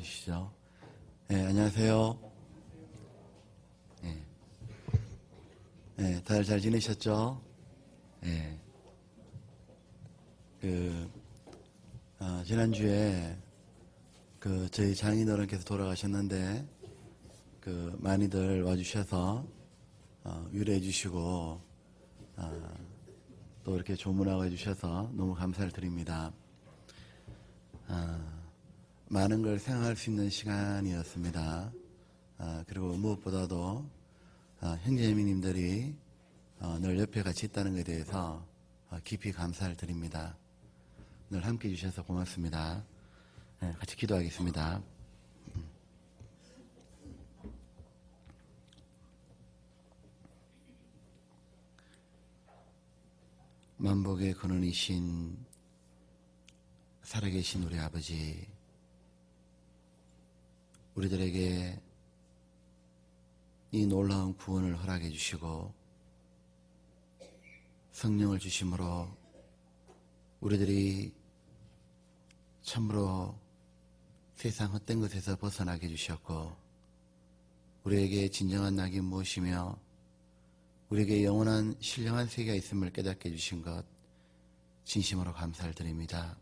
주시죠. 네, 안녕하세요. 다들 잘 지내셨죠? 네. 지난주에 저희 장인어른께서 돌아가셨는데 많이들 와주셔서 위로해 주시고 또 이렇게 조문하고 해주셔서 너무 감사를 드립니다. 많은 걸 생각할 수 있는 시간이었습니다. 그리고 무엇보다도 형제님들이 늘 옆에 같이 있다는 것에 대해서 깊이 감사를 드립니다. 늘 함께 해주셔서 고맙습니다. 같이 기도하겠습니다. 만복의 근원이신 살아계신 우리 아버지, 우리들에게 이 놀라운 구원을 허락해 주시고 성령을 주심으로 우리들이 참으로 세상 헛된 것에서 벗어나게 해주셨고, 우리에게 진정한 낙이 무엇이며 우리에게 영원한 신령한 세계가 있음을 깨닫게 해주신 것 진심으로 감사를 드립니다.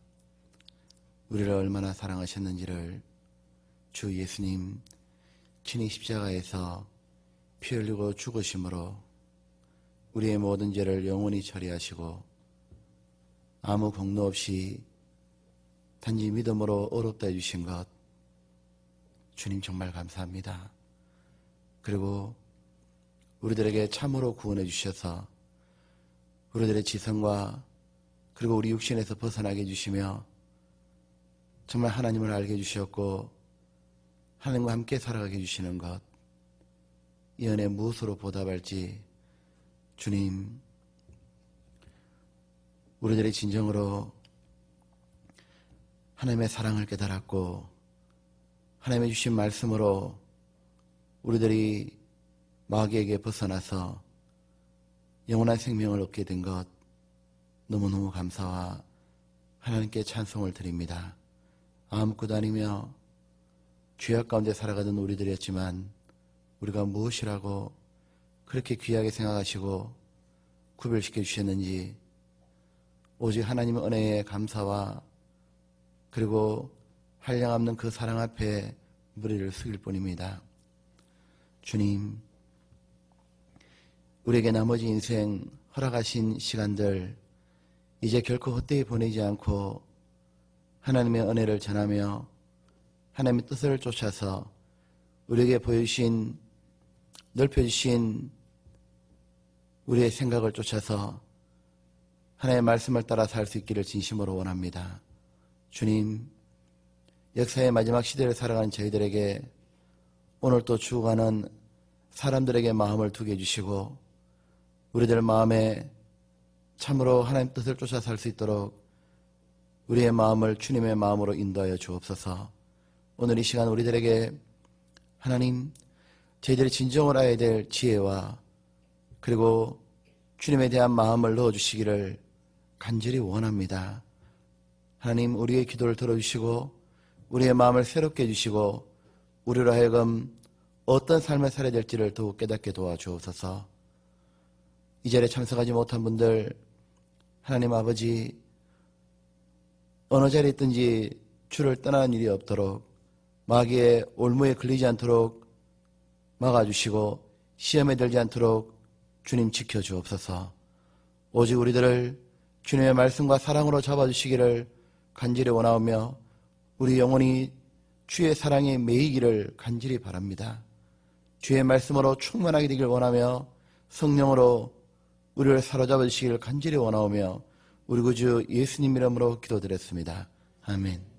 우리를 얼마나 사랑하셨는지를 주 예수님 친히 십자가에서 피 흘리고 죽으심으로 우리의 모든 죄를 영원히 처리하시고 아무 공로 없이 단지 믿음으로 의롭다 해주신 것 주님 정말 감사합니다. 그리고 우리들에게 참으로 구원해 주셔서 우리들의 지성과 그리고 우리 육신에서 벗어나게 해주시며 정말 하나님을 알게 해주셨고 하나님과 함께 살아가게 해주시는 것, 이 은혜 무엇으로 보답할지 주님, 우리들의 진정으로 하나님의 사랑을 깨달았고 하나님의 주신 말씀으로 우리들이 마귀에게 벗어나서 영원한 생명을 얻게 된 것 너무너무 감사와 하나님께 찬송을 드립니다. 아무것도 아니며 죄악 가운데 살아가던 우리들이었지만 우리가 무엇이라고 그렇게 귀하게 생각하시고 구별시켜 주셨는지 오직 하나님의 은혜에 감사와 그리고 한량없는 그 사랑 앞에 무리를 숙일 뿐입니다. 주님, 우리에게 나머지 인생 허락하신 시간들 이제 결코 헛되이 보내지 않고 하나님의 은혜를 전하며 하나님의 뜻을 쫓아서 우리에게 보여주신, 넓혀주신 우리의 생각을 쫓아서 하나님의 말씀을 따라 살 수 있기를 진심으로 원합니다. 주님, 역사의 마지막 시대를 살아가는 저희들에게 오늘 또 죽어가는 사람들에게 마음을 두게 해주시고 우리들 마음에 참으로 하나님 뜻을 쫓아 살 수 있도록 우리의 마음을 주님의 마음으로 인도하여 주옵소서. 오늘 이 시간 우리들에게 하나님, 저희들이 진정을 알아야 될 지혜와 그리고 주님에 대한 마음을 넣어주시기를 간절히 원합니다. 하나님, 우리의 기도를 들어주시고 우리의 마음을 새롭게 해주시고 우리로 하여금 어떤 삶을 살아야 될지를 더욱 깨닫게 도와주옵소서. 이 자리에 참석하지 못한 분들 하나님 아버지, 어느 자리에 있든지 주를 떠나는 일이 없도록 마귀의 올무에 걸리지 않도록 막아주시고 시험에 들지 않도록 주님 지켜주옵소서. 오직 우리들을 주님의 말씀과 사랑으로 잡아주시기를 간절히 원하오며 우리 영혼이 주의 사랑에 매이기를 간절히 바랍니다. 주의 말씀으로 충만하게 되길 원하며 성령으로 우리를 사로잡아 주시기를 간절히 원하오며 우리 구주 예수님 이름으로 기도드렸습니다. 아멘.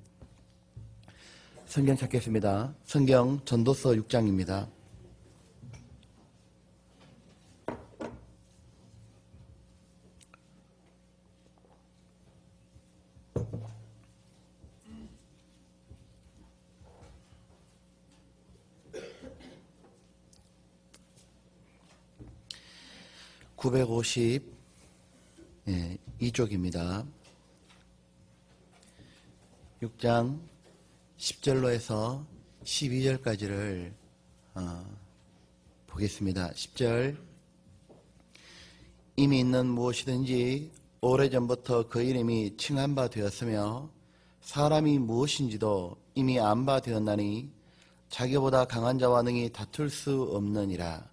성경 찾겠습니다. 성경 전도서 6장입니다. (952쪽입니다) 6장 10절로 해서 12절까지를 보겠습니다. 10절. 이미 있는 무엇이든지 오래전부터 그 이름이 칭한 바 되었으며 사람이 무엇인지도 이미 안 바 되었나니 자기보다 강한 자와 능히 다툴 수 없느니라.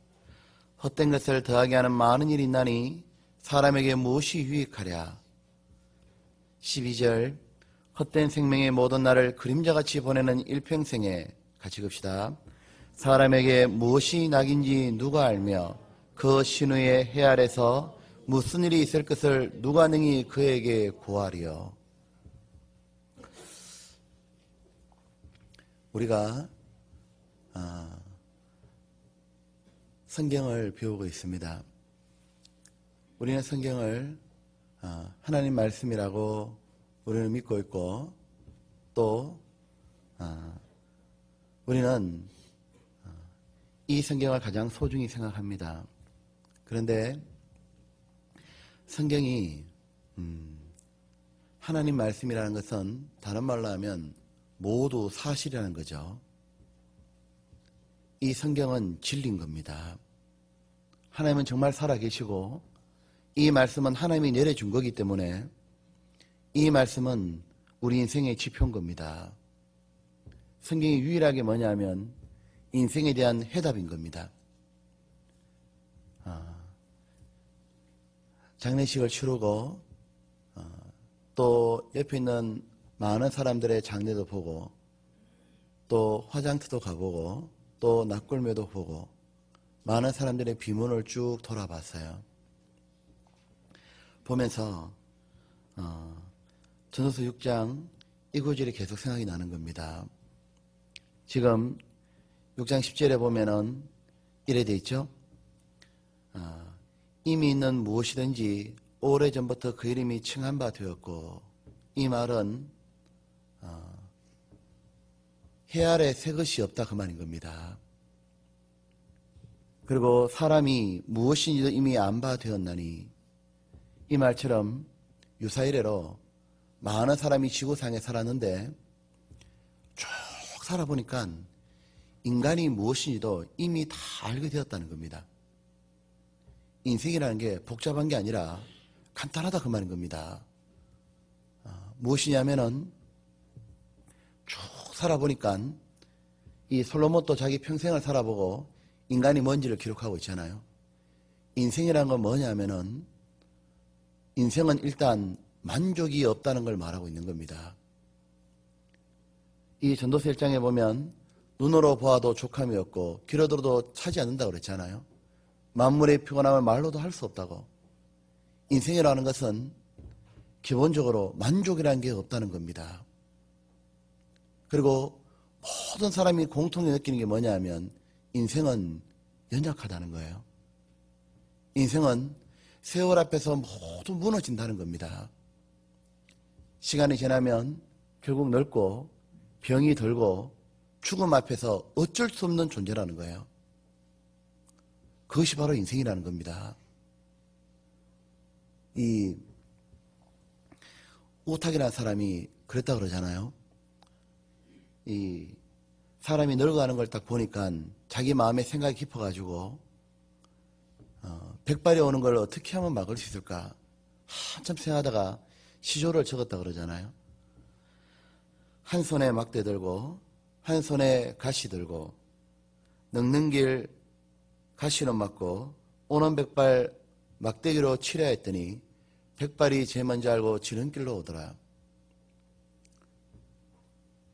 헛된 것을 더하게 하는 많은 일이 있나니 사람에게 무엇이 유익하랴. 12절. 헛된 생명의 모든 날을 그림자같이 보내는 일평생에 같이 읍시다. 사람에게 무엇이 낙인지 누가 알며 그 신후의 해 아래서 무슨 일이 있을 것을 누가 능히 그에게 고하리요. 우리가 성경을 배우고 있습니다. 우리는 성경을 하나님 말씀이라고 우리는 믿고 있고, 또 우리는 이 성경을 가장 소중히 생각합니다. 그런데 성경이 하나님 말씀이라는 것은 다른 말로 하면 모두 사실이라는 거죠. 이 성경은 진리인 겁니다. 하나님은 정말 살아계시고 이 말씀은 하나님이 내려준 거기 때문에 이 말씀은 우리 인생의 지표인 겁니다. 성경이 유일하게 뭐냐면 인생에 대한 해답인 겁니다. 장례식을 치르고 또 옆에 있는 많은 사람들의 장례도 보고 또 화장터도 가보고 또 낙골매도 보고 많은 사람들의 비문을 쭉 돌아봤어요. 보면서 전도서 6장 이 구절이 계속 생각이 나는 겁니다. 지금 6장 10절에 보면은 이래 돼 있죠. 이미 있는 무엇이든지 오래전부터 그 이름이 칭한 바 되었고, 이 말은 해 아래 새 것이 없다 그 말인 겁니다. 그리고 사람이 무엇인지도 이미 안 바 되었나니, 이 말처럼 유사이래로 많은 사람이 지구상에 살았는데 쭉 살아보니까 인간이 무엇인지도 이미 다 알게 되었다는 겁니다. 인생이라는 게 복잡한 게 아니라 간단하다 그 말인 겁니다. 무엇이냐면은 쭉 살아보니까 이 솔로몬도 자기 평생을 살아보고 인간이 뭔지를 기록하고 있잖아요. 인생이라는 건 뭐냐면은 인생은 일단 만족이 없다는 걸 말하고 있는 겁니다. 이 전도서 1장에 보면 눈으로 보아도 족함이 없고 귀로 들어도 차지 않는다고 그랬잖아요. 만물의 피곤함을 말로도 할 수 없다고. 인생이라는 것은 기본적으로 만족이라는 게 없다는 겁니다. 그리고 모든 사람이 공통으로 느끼는 게 뭐냐면 인생은 연약하다는 거예요. 인생은 세월 앞에서 모두 무너진다는 겁니다. 시간이 지나면 결국 늙고 병이 들고 죽음 앞에서 어쩔 수 없는 존재라는 거예요. 그것이 바로 인생이라는 겁니다. 이 우탁이라는 사람이 그랬다 그러잖아요. 이 사람이 늙어가는 걸 딱 보니까 자기 마음에 생각이 깊어가지고 백발이 오는 걸 어떻게 하면 막을 수 있을까 한참 생각하다가 시조를 적었다 그러잖아요. 한 손에 막대 들고 한 손에 가시 들고 늙는 길 가시는 맞고 오는 백발 막대기로 치려 했더니 백발이 제일 먼저 알고 지름길로 오더라.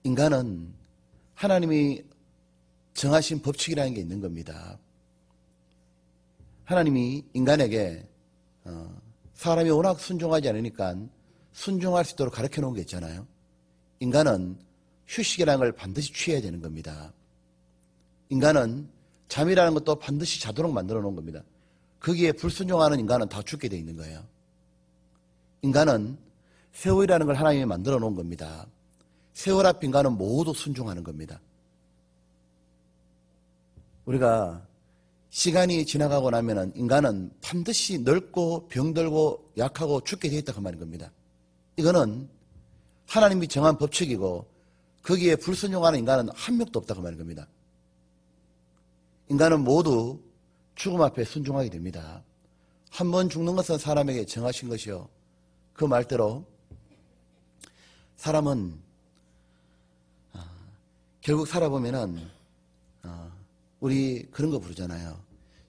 인간은 하나님이 정하신 법칙이라는 게 있는 겁니다. 하나님이 인간에게 사람이 워낙 순종하지 않으니까 순종할 수 있도록 가르쳐 놓은 게 있잖아요. 인간은 휴식이라는 걸 반드시 취해야 되는 겁니다. 인간은 잠이라는 것도 반드시 자도록 만들어 놓은 겁니다. 거기에 불순종하는 인간은 다 죽게 돼 있는 거예요. 인간은 세월이라는 걸 하나님이 만들어 놓은 겁니다. 세월 앞 인간은 모두 순종하는 겁니다. 우리가 시간이 지나가고 나면은 인간은 반드시 늙고 병들고 약하고 죽게 돼 있다 그 말인 겁니다. 이거는 하나님이 정한 법칙이고 거기에 불순종하는 인간은 한 명도 없다고 말하는 겁니다. 인간은 모두 죽음 앞에 순종하게 됩니다. 한 번 죽는 것은 사람에게 정하신 것이요. 그 말대로 사람은 결국 살아보면은 우리 그런 거 부르잖아요.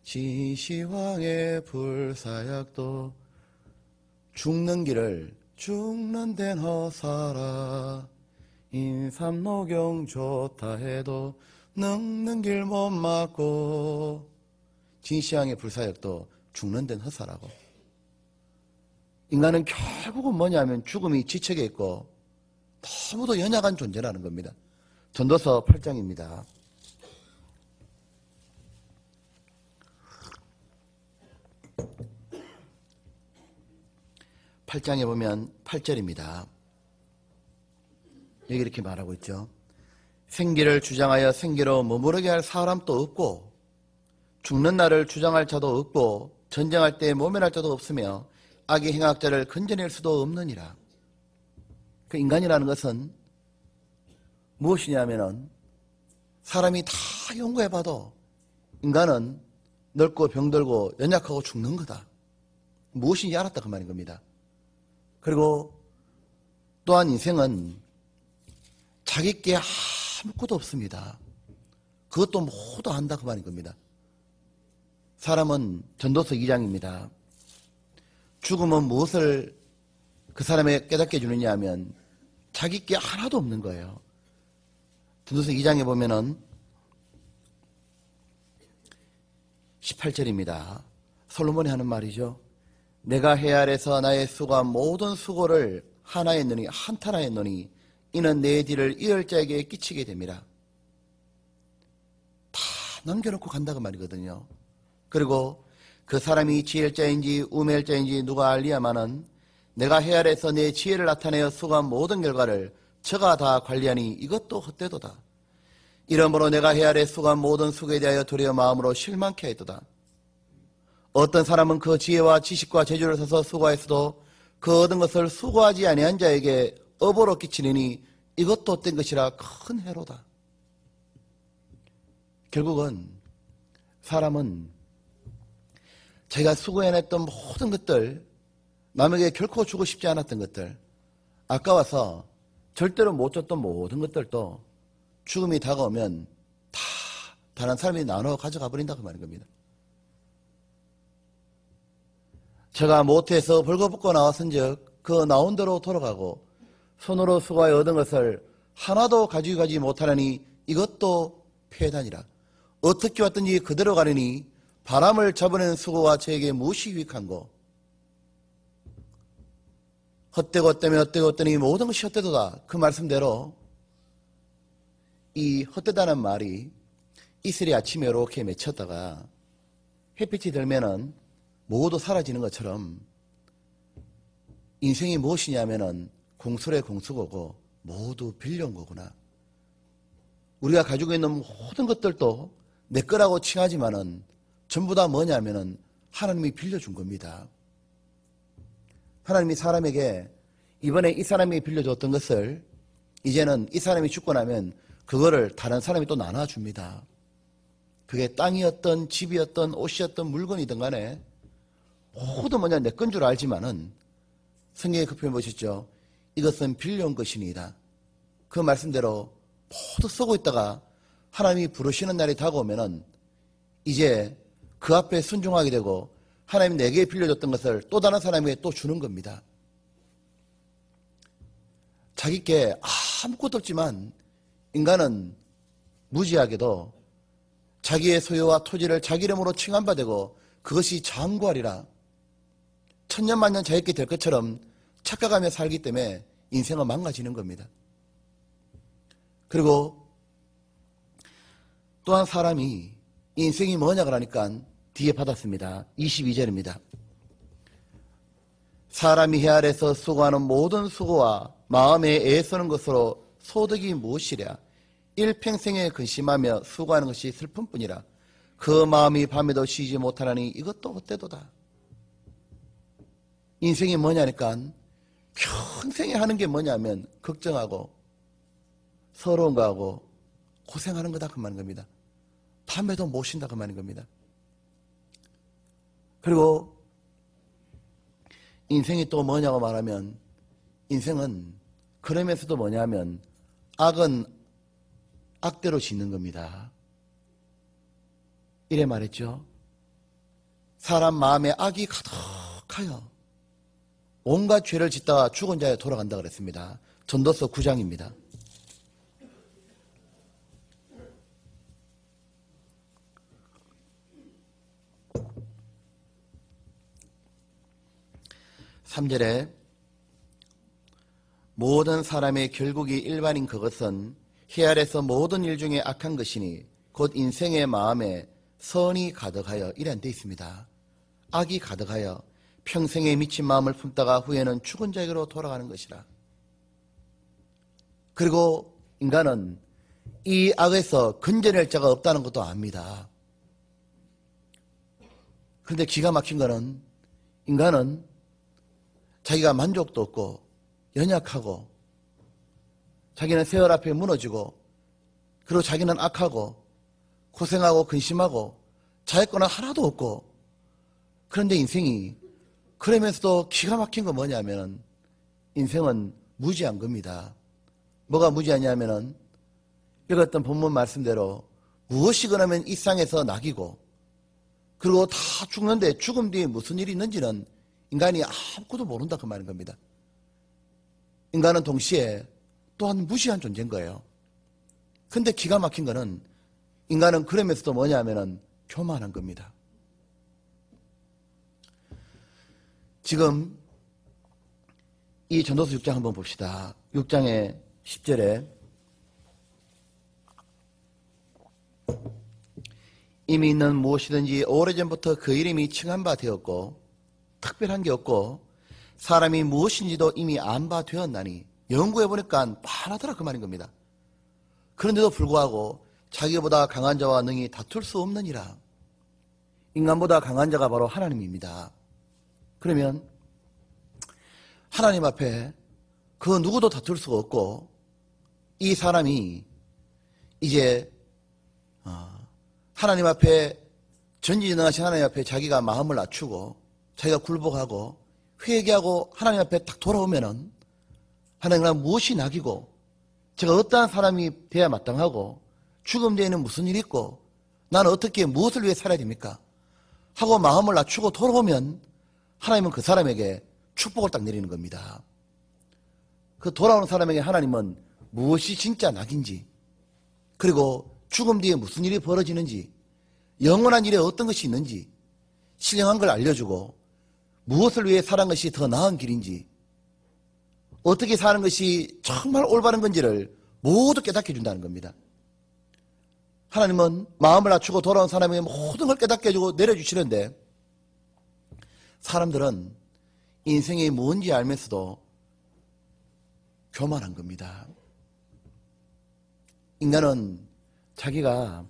지시황의 불사약도 죽는 길을 죽는 데는 허사라. 인삼노경 좋다 해도 늙는 길 못 막고. 진시황의 불사역도 죽는 데는 허사라고. 인간은 결국은 뭐냐면 죽음이 지척에 있고 너무도 연약한 존재라는 겁니다. 전도서 8장입니다. 8장에 보면 8절입니다. 여기 이렇게 말하고 있죠. 생기를 주장하여 생기로 머무르게 할 사람도 없고 죽는 날을 주장할 자도 없고 전쟁할 때 모면할 자도 없으며 악의 행악자를 건져낼 수도 없느니라. 그 인간이라는 것은 무엇이냐면은 사람이 다 연구해봐도 인간은 늙고 병들고 연약하고 죽는 거다. 무엇인지 알았다 그 말인 겁니다. 그리고 또한 인생은 자기께 아무것도 없습니다. 그것도 모두 안다 그 말인 겁니다. 사람은 전도서 2장입니다. 죽음은 무엇을 그 사람에게 깨닫게 해주느냐 하면 자기께 하나도 없는 거예요. 전도서 2장에 보면은 18절입니다. 솔로몬이 하는 말이죠. 내가 해 아래서 나의 수고와 모든 수고를 하나 했노니 한탄하 했노니 이는 내 뒤를 이을 자에게 끼치게 됩니다. 다 남겨놓고 간다고 말이거든요. 그리고 그 사람이 지혜일 자인지 우매일 자인지 누가 알리야마는 내가 해 아래서 내 지혜를 나타내어 수고한 모든 결과를 저가 다 관리하니 이것도 헛되도다. 이러므로 내가 해 아래 수고한 모든 수고에 대하여 도리어 마음으로 실망케 하였도다. 어떤 사람은 그 지혜와 지식과 재주를 써서 수고하였어도 그 얻은 것을 수고하지 아니한 자에게 업으로 끼치느니 이것도 헛된 것이라 큰 해로다. 결국은 사람은 자기가 수고해냈던 모든 것들, 남에게 결코 주고 싶지 않았던 것들, 아까워서 절대로 못 줬던 모든 것들도 죽음이 다가오면 다 다른 사람이 나눠 가져가 버린다고 말인 겁니다. 제가 모태에서 벌거벗고 나왔은즉 그 나온 대로 돌아가고 손으로 수고하여 얻은 것을 하나도 가지고 가지 못하느니 이것도 폐단이라. 어떻게 왔든지 그대로 가려니 바람을 잡아내는 수고와 저에게 무엇이 유익한고. 헛되고 헛되면 헛되고 헛되니 모든 것이 헛되도다. 그 말씀대로 이 헛되다는 말이 이슬이 아침에 이렇게 맺혔다가 햇빛이 들면은 모두 사라지는 것처럼 인생이 무엇이냐면은 공술의 공수고고 모두 빌려온 거구나. 우리가 가지고 있는 모든 것들도 내 거라고 칭하지만은 전부 다 뭐냐면은 하나님이 빌려준 겁니다. 하나님이 사람에게 이번에 이 사람이 빌려줬던 것을 이제는 이 사람이 죽고 나면 그거를 다른 사람이 또 나눠줍니다. 그게 땅이었던 집이었던 옷이었던 물건이든 간에 모두 뭐냐 내 건 줄 알지만은 성경에 그 표현 보셨죠? 이것은 빌려온 것이니이다. 그 말씀대로 모두 쓰고 있다가 하나님이 부르시는 날이 다가오면은 이제 그 앞에 순종하게 되고 하나님이 내게 빌려줬던 것을 또 다른 사람에게 또 주는 겁니다. 자기께 아무것도 없지만 인간은 무지하게도 자기의 소유와 토지를 자기 이름으로 칭함받고 그것이 장구하리라. 천년만년 자기께 될 것처럼 착각하며 살기 때문에 인생은 망가지는 겁니다. 그리고 또한 사람이 인생이 뭐냐 그러니까 뒤에 받았습니다. 22절입니다. 사람이 해 아래서 수고하는 모든 수고와 마음에 애쓰는 것으로 소득이 무엇이랴. 일평생에 근심하며 수고하는 것이 슬픔뿐이라. 그 마음이 밤에도 쉬지 못하나니 이것도 헛되도다. 인생이 뭐냐니까 평생에 하는 게 뭐냐면 걱정하고 서러운 거하고 고생하는 거다 그 말인 겁니다. 밤에도 못 쉰다 그 말인 겁니다. 그리고 인생이 또 뭐냐고 말하면 인생은 그러면서도 뭐냐면 악은 악대로 짓는 겁니다. 이래 말했죠. 사람 마음에 악이 가득하여 온갖 죄를 짓다가 죽은 자에 돌아간다 그랬습니다. 전도서 9장입니다. (3절에) 모든 사람의 결국이 일반인 그것은 해 아래서 모든 일 중에 악한 것이니 곧 인생의 마음에 선이 가득하여 이란 데 있습니다. 악이 가득하여 평생에 미친 마음을 품다가 후에는 죽은 자에게로 돌아가는 것이라. 그리고 인간은 이 악에서 건져낼 자가 없다는 것도 압니다. 그런데 기가 막힌 거는 인간은 자기가 만족도 없고 연약하고 자기는 세월 앞에 무너지고 그리고 자기는 악하고 고생하고 근심하고 자유권은 하나도 없고 그런데 인생이 그러면서도 기가 막힌 거 뭐냐면 인생은 무지한 겁니다. 뭐가 무지하냐면은 읽었던 본문 말씀대로 무엇이 그러면 이 땅에서 낙이고 그리고 다 죽는데 죽음 뒤에 무슨 일이 있는지는 인간이 아무것도 모른다 그 말인 겁니다. 인간은 동시에 또한 무시한 존재인 거예요. 근데 기가 막힌 거는 인간은 그러면서도 뭐냐면은 교만한 겁니다. 지금 이 전도서 6장 한번 봅시다. 6장의 10절에 이미 있는 무엇이든지 오래전부터 그 이름이 칭한 바 되었고 특별한 게 없고 사람이 무엇인지도 이미 안 바 되었나니 연구해보니까 뻔하더라 그 말인 겁니다. 그런데도 불구하고 자기보다 강한 자와 능히 다툴 수 없느니라. 인간보다 강한 자가 바로 하나님입니다. 그러면 하나님 앞에 그 누구도 다툴 수가 없고 이 사람이 이제 하나님 앞에 전지전능하신 하나님 앞에 자기가 마음을 낮추고 자기가 굴복하고 회개하고 하나님 앞에 딱 돌아오면은 하나님은 무엇이 낙이고 제가 어떠한 사람이 돼야 마땅하고 죽음 뒤에는 무슨 일이 있고 나는 어떻게 무엇을 위해 살아야 됩니까? 하고 마음을 낮추고 돌아오면 하나님은 그 사람에게 축복을 딱 내리는 겁니다. 그 돌아오는 사람에게 하나님은 무엇이 진짜 낙인지 그리고 죽음 뒤에 무슨 일이 벌어지는지 영원한 일에 어떤 것이 있는지 신령한 걸 알려주고 무엇을 위해 사는 것이 더 나은 길인지 어떻게 사는 것이 정말 올바른 건지를 모두 깨닫게 해준다는 겁니다. 하나님은 마음을 낮추고 돌아온 사람에게 모든 걸 깨닫게 해주고 내려주시는데 사람들은 인생이 뭔지 알면서도 교만한 겁니다. 인간은 자기가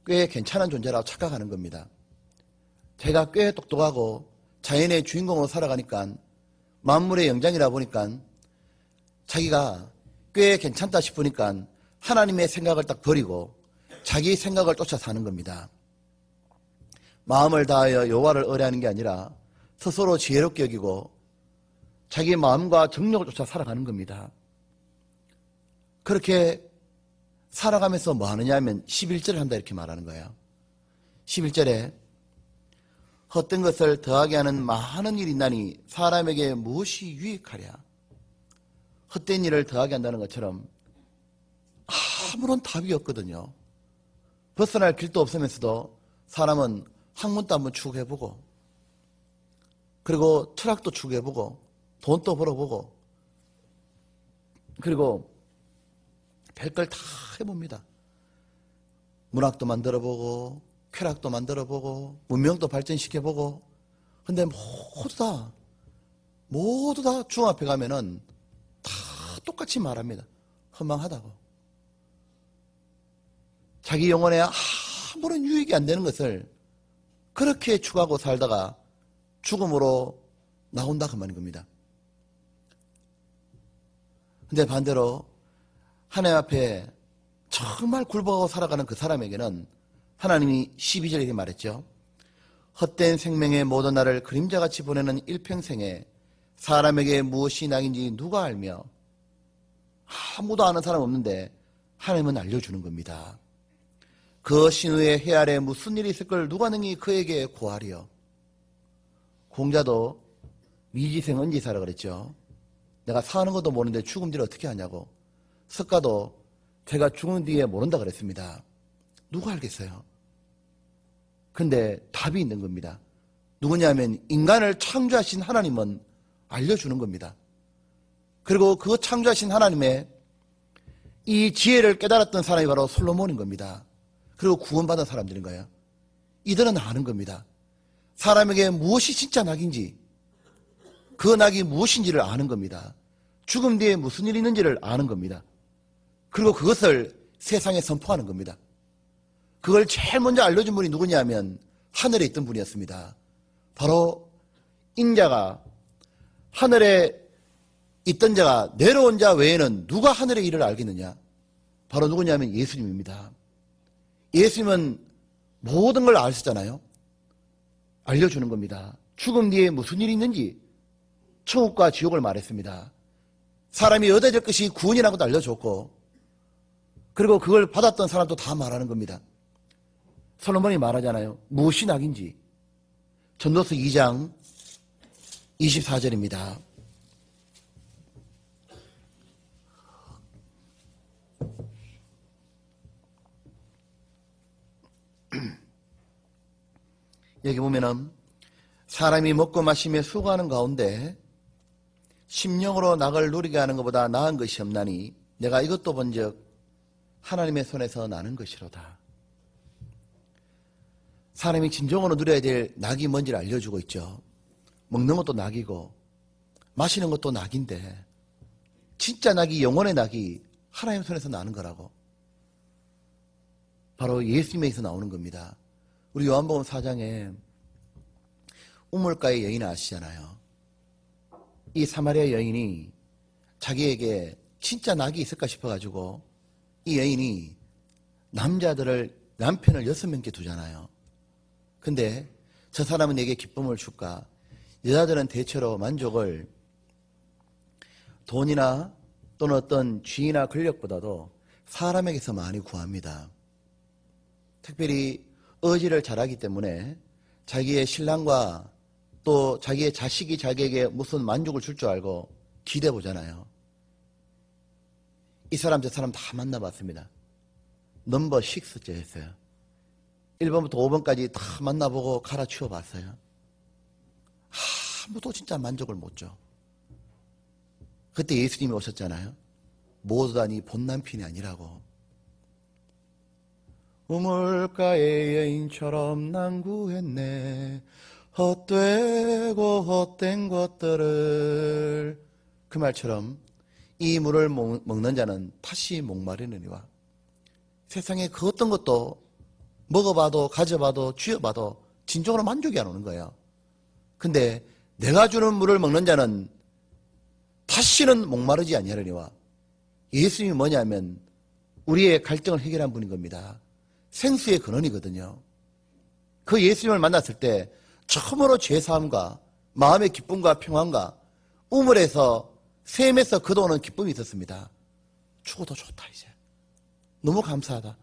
꽤 괜찮은 존재라고 착각하는 겁니다. 자기가 꽤 똑똑하고 자연의 주인공으로 살아가니까 만물의 영장이라 보니까 자기가 꽤 괜찮다 싶으니까 하나님의 생각을 딱 버리고 자기 생각을 쫓아 사는 겁니다. 마음을 다하여 여호와를 의뢰하는 게 아니라 스스로 지혜롭게 여기고 자기 마음과 정력을 쫓아 살아가는 겁니다. 그렇게 살아가면서 뭐 하느냐 하면 11절을 한다 이렇게 말하는 거예요. 11절에 헛된 것을 더하게 하는 많은 일이 있나니 사람에게 무엇이 유익하랴. 헛된 일을 더하게 한다는 것처럼 아무런 답이 없거든요. 벗어날 길도 없으면서도 사람은 학문도 한번 추구해보고 그리고 철학도 추구해보고 돈도 벌어보고 그리고 별걸 다 해봅니다. 문학도 만들어보고 쾌락도 만들어보고 문명도 발전시켜보고 근데 모두 다 중앞에 가면은 다 똑같이 말합니다. 허망하다고. 자기 영혼에 아무런 유익이 안 되는 것을 그렇게 추구하고 살다가 죽음으로 나온다 그 말인 겁니다. 근데 반대로 하나님 앞에 정말 굴복하고 살아가는 그 사람에게는 하나님이 12절에 이렇게 말했죠. 헛된 생명의 모든 날을 그림자같이 보내는 일평생에 사람에게 무엇이 낙인지 누가 알며, 아무도 아는 사람 없는데 하나님은 알려주는 겁니다. 그 신후에 해 아래 무슨 일이 있을 걸 누가 능히 그에게 고하리요. 공자도 미지생 은지사라 그랬죠. 내가 사는 것도 모르는데 죽음 뒤를 어떻게 하냐고. 석가도 제가 죽은 뒤에 모른다 그랬습니다. 누가 알겠어요? 근데 답이 있는 겁니다. 누구냐면 인간을 창조하신 하나님은 알려주는 겁니다. 그리고 그 창조하신 하나님의 이 지혜를 깨달았던 사람이 바로 솔로몬인 겁니다. 그리고 구원받은 사람들인 거예요. 이들은 아는 겁니다. 사람에게 무엇이 진짜 낙인지, 그 낙이 무엇인지를 아는 겁니다. 죽음 뒤에 무슨 일이 있는지를 아는 겁니다. 그리고 그것을 세상에 선포하는 겁니다. 그걸 제일 먼저 알려준 분이 누구냐면 하늘에 있던 분이었습니다. 바로 인자가, 하늘에 있던 자가 내려온 자 외에는 누가 하늘의 일을 알겠느냐? 바로 누구냐면 예수님입니다. 예수님은 모든 걸 아시잖아요. 알려주는 겁니다. 죽음 뒤에 무슨 일이 있는지 천국과 지옥을 말했습니다. 사람이 얻어야 될 것이 구원이라고도 알려줬고, 그리고 그걸 받았던 사람도 다 말하는 겁니다. 솔로몬이 말하잖아요. 무엇이 낙인지. 전도서 2장 24절입니다. 여기 보면은 사람이 먹고 마시며 수고하는 가운데 심령으로 낙을 누리게 하는 것보다 나은 것이 없나니 내가 이것도 본즉 하나님의 손에서 나는 것이로다. 사람이 진정으로 누려야 될 낙이 뭔지를 알려주고 있죠. 먹는 것도 낙이고 마시는 것도 낙인데 진짜 낙이, 영혼의 낙이 하나님 손에서 나는 거라고. 바로 예수님에게서 나오는 겁니다. 우리 요한복음 4장에 우물가의 여인 아시잖아요. 이 사마리아 여인이 자기에게 진짜 낙이 있을까 싶어가지고 이 여인이 남편을 6명께 두잖아요. 근데 저 사람은 내게 기쁨을 줄까? 여자들은 대체로 만족을 돈이나 또는 어떤 쥐나 권력보다도 사람에게서 많이 구합니다. 특별히 어지를 잘하기 때문에 자기의 신랑과 또 자기의 자식이 자기에게 무슨 만족을 줄 줄 알고 기대해 보잖아요. 이 사람 저 사람 다 만나봤습니다. 넘버 6째 했어요. 1번부터 5번까지 다 만나보고 갈아치워 봤어요. 아무도 진짜 만족을 못 줘. 그때 예수님이 오셨잖아요. 모두 다 네 본남편이 아니라고. 우물가의 여인처럼 난 구했네. 헛되고 헛된 것들을. 그 말처럼 이 물을 먹는 자는 다시 목마르느니와. 세상에 그 어떤 것도 먹어봐도 가져봐도 쥐어봐도 진정으로 만족이 안 오는 거예요. 근데 내가 주는 물을 먹는 자는 다시는 목마르지 아니하려니와. 예수님이 뭐냐면 우리의 갈등을 해결한 분인 겁니다. 생수의 근원이거든요. 그 예수님을 만났을 때 처음으로 죄사함과 마음의 기쁨과 평안과 우물에서 샘에서 거둬오는 기쁨이 있었습니다. 죽어도 좋다 이제. 너무 감사하다.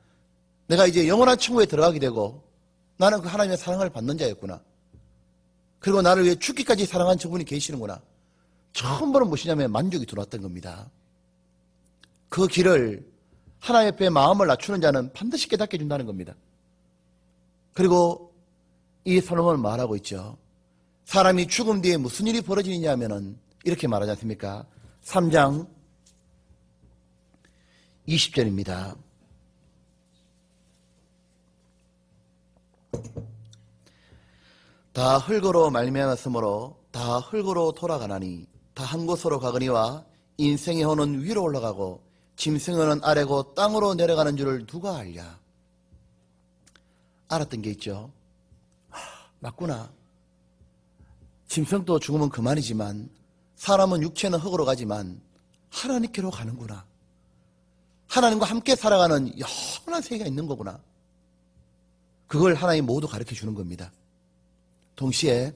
내가 이제 영원한 천국에 들어가게 되고 나는 그 하나님의 사랑을 받는 자였구나. 그리고 나를 위해 죽기까지 사랑한 저분이 계시는구나. 처음으로 무엇이냐면 만족이 들어왔던 겁니다. 그 길을 하나님 앞에 마음을 낮추는 자는 반드시 깨닫게 해준다는 겁니다. 그리고 이 솔로몬은 말하고 있죠. 사람이 죽음 뒤에 무슨 일이 벌어지느냐 하면은 이렇게 말하지 않습니까? 3장 20절입니다. 다 흙으로 말미암았으므로 다 흙으로 돌아가나니 다 한 곳으로 가거니와 인생의 혼은 위로 올라가고 짐승의 혼은 아래고 땅으로 내려가는 줄을 누가 알랴. 알았던 게 있죠. 맞구나. 짐승도 죽으면 그만이지만 사람은 육체는 흙으로 가지만 하나님께로 가는구나. 하나님과 함께 살아가는 영원한 세계가 있는 거구나. 그걸 하나님 모두 가르쳐 주는 겁니다. 동시에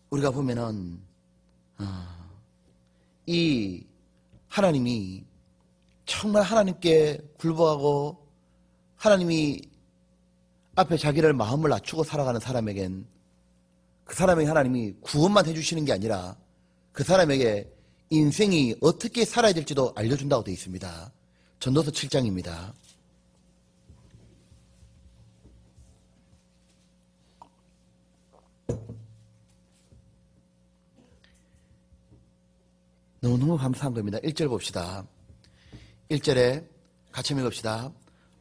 우리가 보면은 이 하나님이 정말 하나님께 굴복하고 하나님이 앞에 자기를 마음을 낮추고 살아가는 사람에겐 그 사람에게 하나님이 구원만 해주시는 게 아니라 그 사람에게 인생이 어떻게 살아야 될지도 알려준다고 되어 있습니다. 전도서 7장입니다. 너무너무 감사한 겁니다. 1절 봅시다. 1절에 같이 읽읍시다.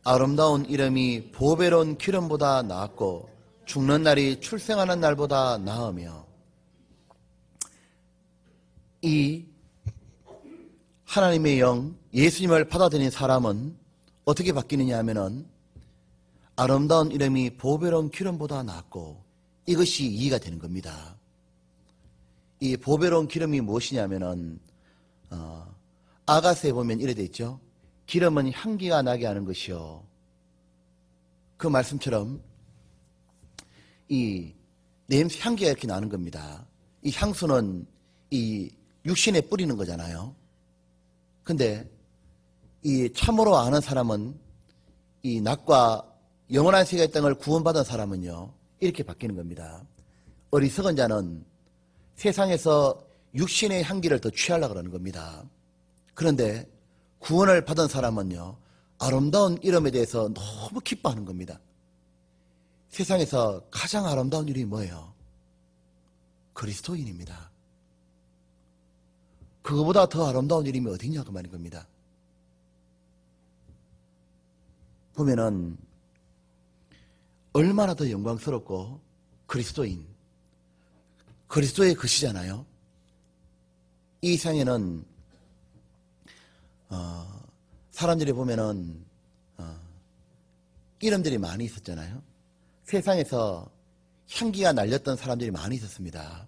아름다운 이름이 보배로운 기름보다 나았고 죽는 날이 출생하는 날보다 나으며. 이 하나님의 영, 예수님을 받아들인 사람은 어떻게 바뀌느냐 하면은 아름다운 이름이 보배로운 기름보다 나았고, 이것이 이해가 되는 겁니다. 이 보배로운 기름이 무엇이냐면은 아가서에 보면 이래 돼 있죠. 기름은 향기가 나게 하는 것이요. 그 말씀처럼 이 냄새 향기가 이렇게 나는 겁니다. 이 향수는 이 육신에 뿌리는 거잖아요. 근데 이 참으로 아는 사람은 이 낮과 영원한 세계의 땅을 구원받은 사람은요, 이렇게 바뀌는 겁니다. 어리석은 자는 세상에서 육신의 향기를 더 취하려고 그러는 겁니다. 그런데 구원을 받은 사람은요, 아름다운 이름에 대해서 너무 기뻐하는 겁니다. 세상에서 가장 아름다운 이름이 뭐예요? 그리스도인입니다. 그거보다 더 아름다운 이름이 어디냐 그 말인 겁니다. 보면은 얼마나 더 영광스럽고 그리스도인, 그리스도의 것이잖아요. 이 세상에는 사람들이 보면은 이름들이 많이 있었잖아요. 세상에서 향기가 날렸던 사람들이 많이 있었습니다.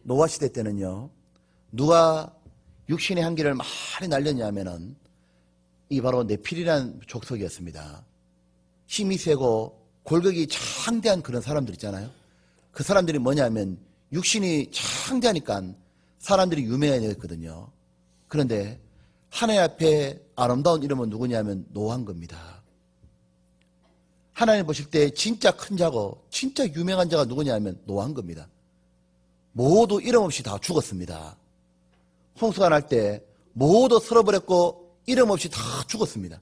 노아 시대 때는요, 누가 육신의 향기를 많이 날렸냐면은 이 바로 네필이라는 족속이었습니다. 힘이 세고 골격이 창대한 그런 사람들 있잖아요. 그 사람들이 뭐냐면 육신이 창대하니까 사람들이 유명해졌거든요. 그런데 하나님 앞에 아름다운 이름은 누구냐면 노아인 겁니다. 하나님 보실 때 진짜 큰 자고 진짜 유명한 자가 누구냐면 노아인 겁니다. 모두 이름 없이 다 죽었습니다. 홍수가 날 때 모두 쓸어버렸고 이름 없이 다 죽었습니다.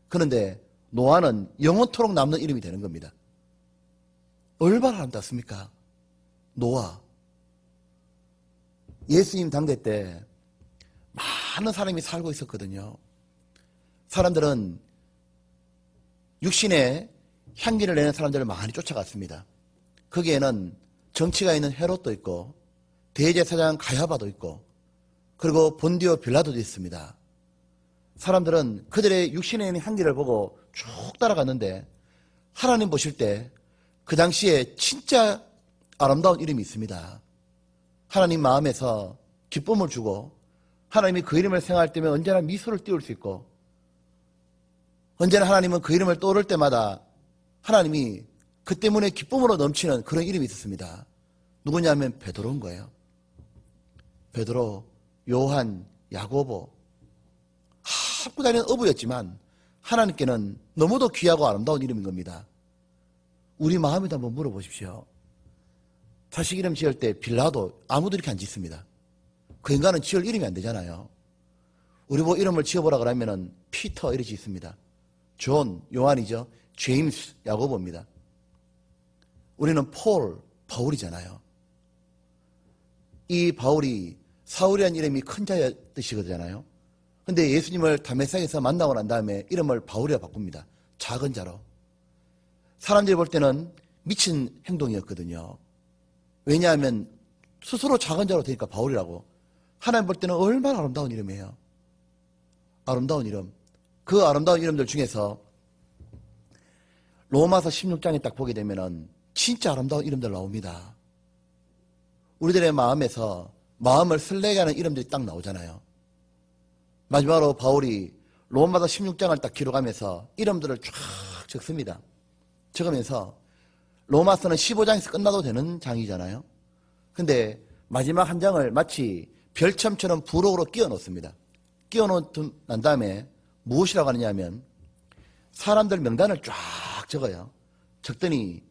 그런데 노아는 영원토록 남는 이름이 되는 겁니다. 얼마나 아름답습니까? 노아. 예수님 당대 때 많은 사람이 살고 있었거든요. 사람들은 육신에 향기를 내는 사람들을 많이 쫓아갔습니다. 거기에는 정치가 있는 헤롯도 있고 대제사장 가야바도 있고 그리고 본디오 빌라도도 있습니다. 사람들은 그들의 육신에 있는 향기를 보고 쭉 따라갔는데 하나님 보실 때 그 당시에 진짜 아름다운 이름이 있습니다. 하나님 마음에서 기쁨을 주고 하나님이 그 이름을 생각할 때면 언제나 미소를 띄울 수 있고 언제나 하나님은 그 이름을 떠오를 때마다 하나님이 그 때문에 기쁨으로 넘치는 그런 이름이 있었습니다. 누구냐면 베드로인 거예요. 베드로, 요한, 야고보 함께 다니는 어부였지만 하나님께는 너무도 귀하고 아름다운 이름인 겁니다. 우리 마음에도 한번 물어보십시오. 자식 이름 지을 때 빌라도 아무도 이렇게 안 짓습니다. 그 인간은 지을 이름이 안 되잖아요. 우리 보고 이름을 지어보라 그러면은 피터 이렇게 짓습니다. 존, 요한이죠. 제임스, 야고보입니다. 우리는 폴, 바울이잖아요. 이 바울이 사울이라는 이름이 큰 자의 뜻이거든요. 근데 예수님을 다메섹에서 만나고 난 다음에 이름을 바울이라 바꿉니다. 작은 자로. 사람들이 볼 때는 미친 행동이었거든요. 왜냐하면 스스로 작은 자로 되니까 바울이라고. 하나님 볼 때는 얼마나 아름다운 이름이에요. 아름다운 이름. 그 아름다운 이름들 중에서 로마서 16장에 딱 보게 되면은 진짜 아름다운 이름들 나옵니다. 우리들의 마음에서 마음을 설레게 하는 이름들이 딱 나오잖아요. 마지막으로 바울이 로마서 16장을 딱 기록하면서 이름들을 쫙 적습니다. 적으면서 로마서는 15장에서 끝나도 되는 장이잖아요. 근데 마지막 한 장을 마치 별첨처럼 부록으로 끼워 놓습니다. 끼워 놓은 다음에 무엇이라고 하느냐 하면 사람들 명단을 쫙 적어요. 적더니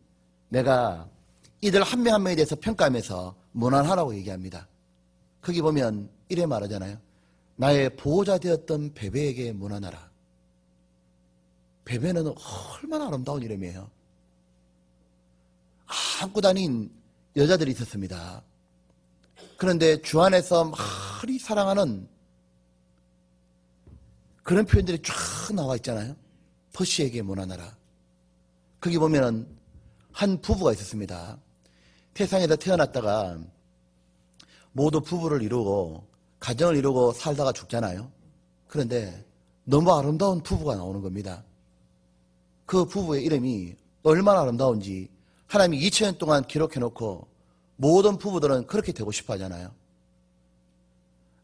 내가 이들 한 명 한 명에 대해서 평가하면서 무난하라고 얘기합니다. 거기 보면 이래 말하잖아요. 나의 보호자 되었던 베베에게 무난하라. 베베는 얼마나 아름다운 이름이에요. 안고 다닌 여자들이 있었습니다. 그런데 주 안에서 많이 사랑하는 그런 표현들이 쫙 나와 있잖아요. 퍼시에게 무난하라. 거기 보면은 한 부부가 있었습니다. 세상에서 태어났다가 모두 부부를 이루고 가정을 이루고 살다가 죽잖아요. 그런데 너무 아름다운 부부가 나오는 겁니다. 그 부부의 이름이 얼마나 아름다운지 하나님이 2000년 동안 기록해놓고 모든 부부들은 그렇게 되고 싶어 하잖아요.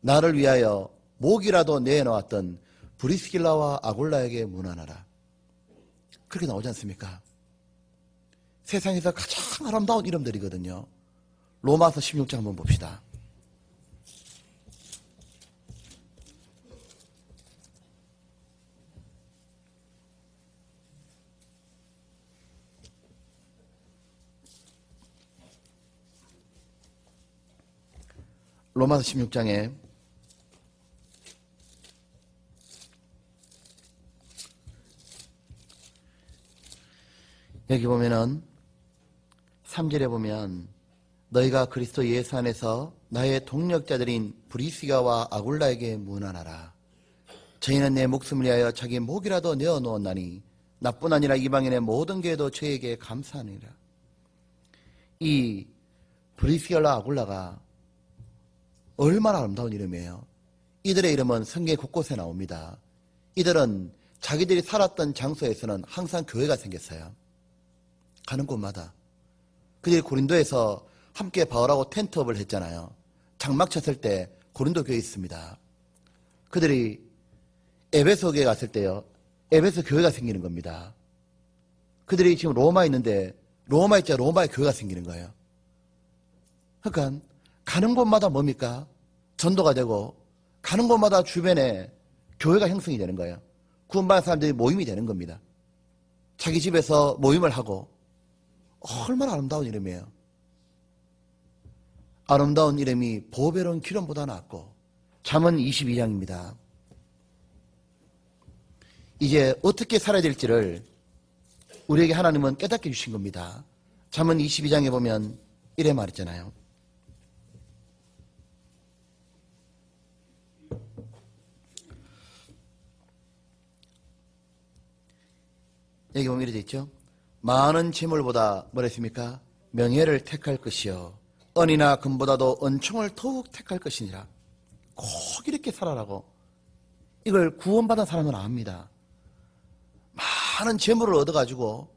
나를 위하여 목이라도 내놓았던 브리스길라와 아굴라에게 무난하라. 그렇게 나오지 않습니까? 세상에서 가장 아름다운 이름들이거든요. 로마서 16장 한번 봅시다. 로마서 16장에 여기 보면은 3절에 보면 너희가 그리스도 예수 안에서 나의 동력자들인 브리스가와 아굴라에게 무난하라. 저희는 내 목숨을 위하여 자기 목이라도 내어놓았나니 나뿐 아니라 이방인의 모든 교회도 저에게 감사하니라. 이 브리스가와 아굴라가 얼마나 아름다운 이름이에요. 이들의 이름은 성경 곳곳에 나옵니다. 이들은 자기들이 살았던 장소에서는 항상 교회가 생겼어요. 가는 곳마다. 그들이 고린도에서 함께 바울하고 텐트업을 했잖아요. 장막 쳤을 때 고린도 교회에 있습니다. 그들이 에베소 교회에 갔을 때요. 에베소 교회가 생기는 겁니다. 그들이 지금 로마에 있는데 로마에 있자 로마에 교회가 생기는 거예요. 그러니까 가는 곳마다 뭡니까? 전도가 되고 가는 곳마다 주변에 교회가 형성이 되는 거예요. 구원받은 사람들이 모임이 되는 겁니다. 자기 집에서 모임을 하고 얼마나 아름다운 이름이에요. 아름다운 이름이 보배로운 기름보다 낫고. 잠언 22장입니다. 이제 어떻게 살아야 될지를 우리에게 하나님은 깨닫게 주신 겁니다. 잠언 22장에 보면 이래 말했잖아요. 여기 보면 이렇게 있죠. 많은 재물보다 뭐랬습니까? 명예를 택할 것이요 은이나 금보다도 은총을 더욱 택할 것이니라. 꼭 이렇게 살아라고. 이걸 구원받은 사람은 압니다. 많은 재물을 얻어가지고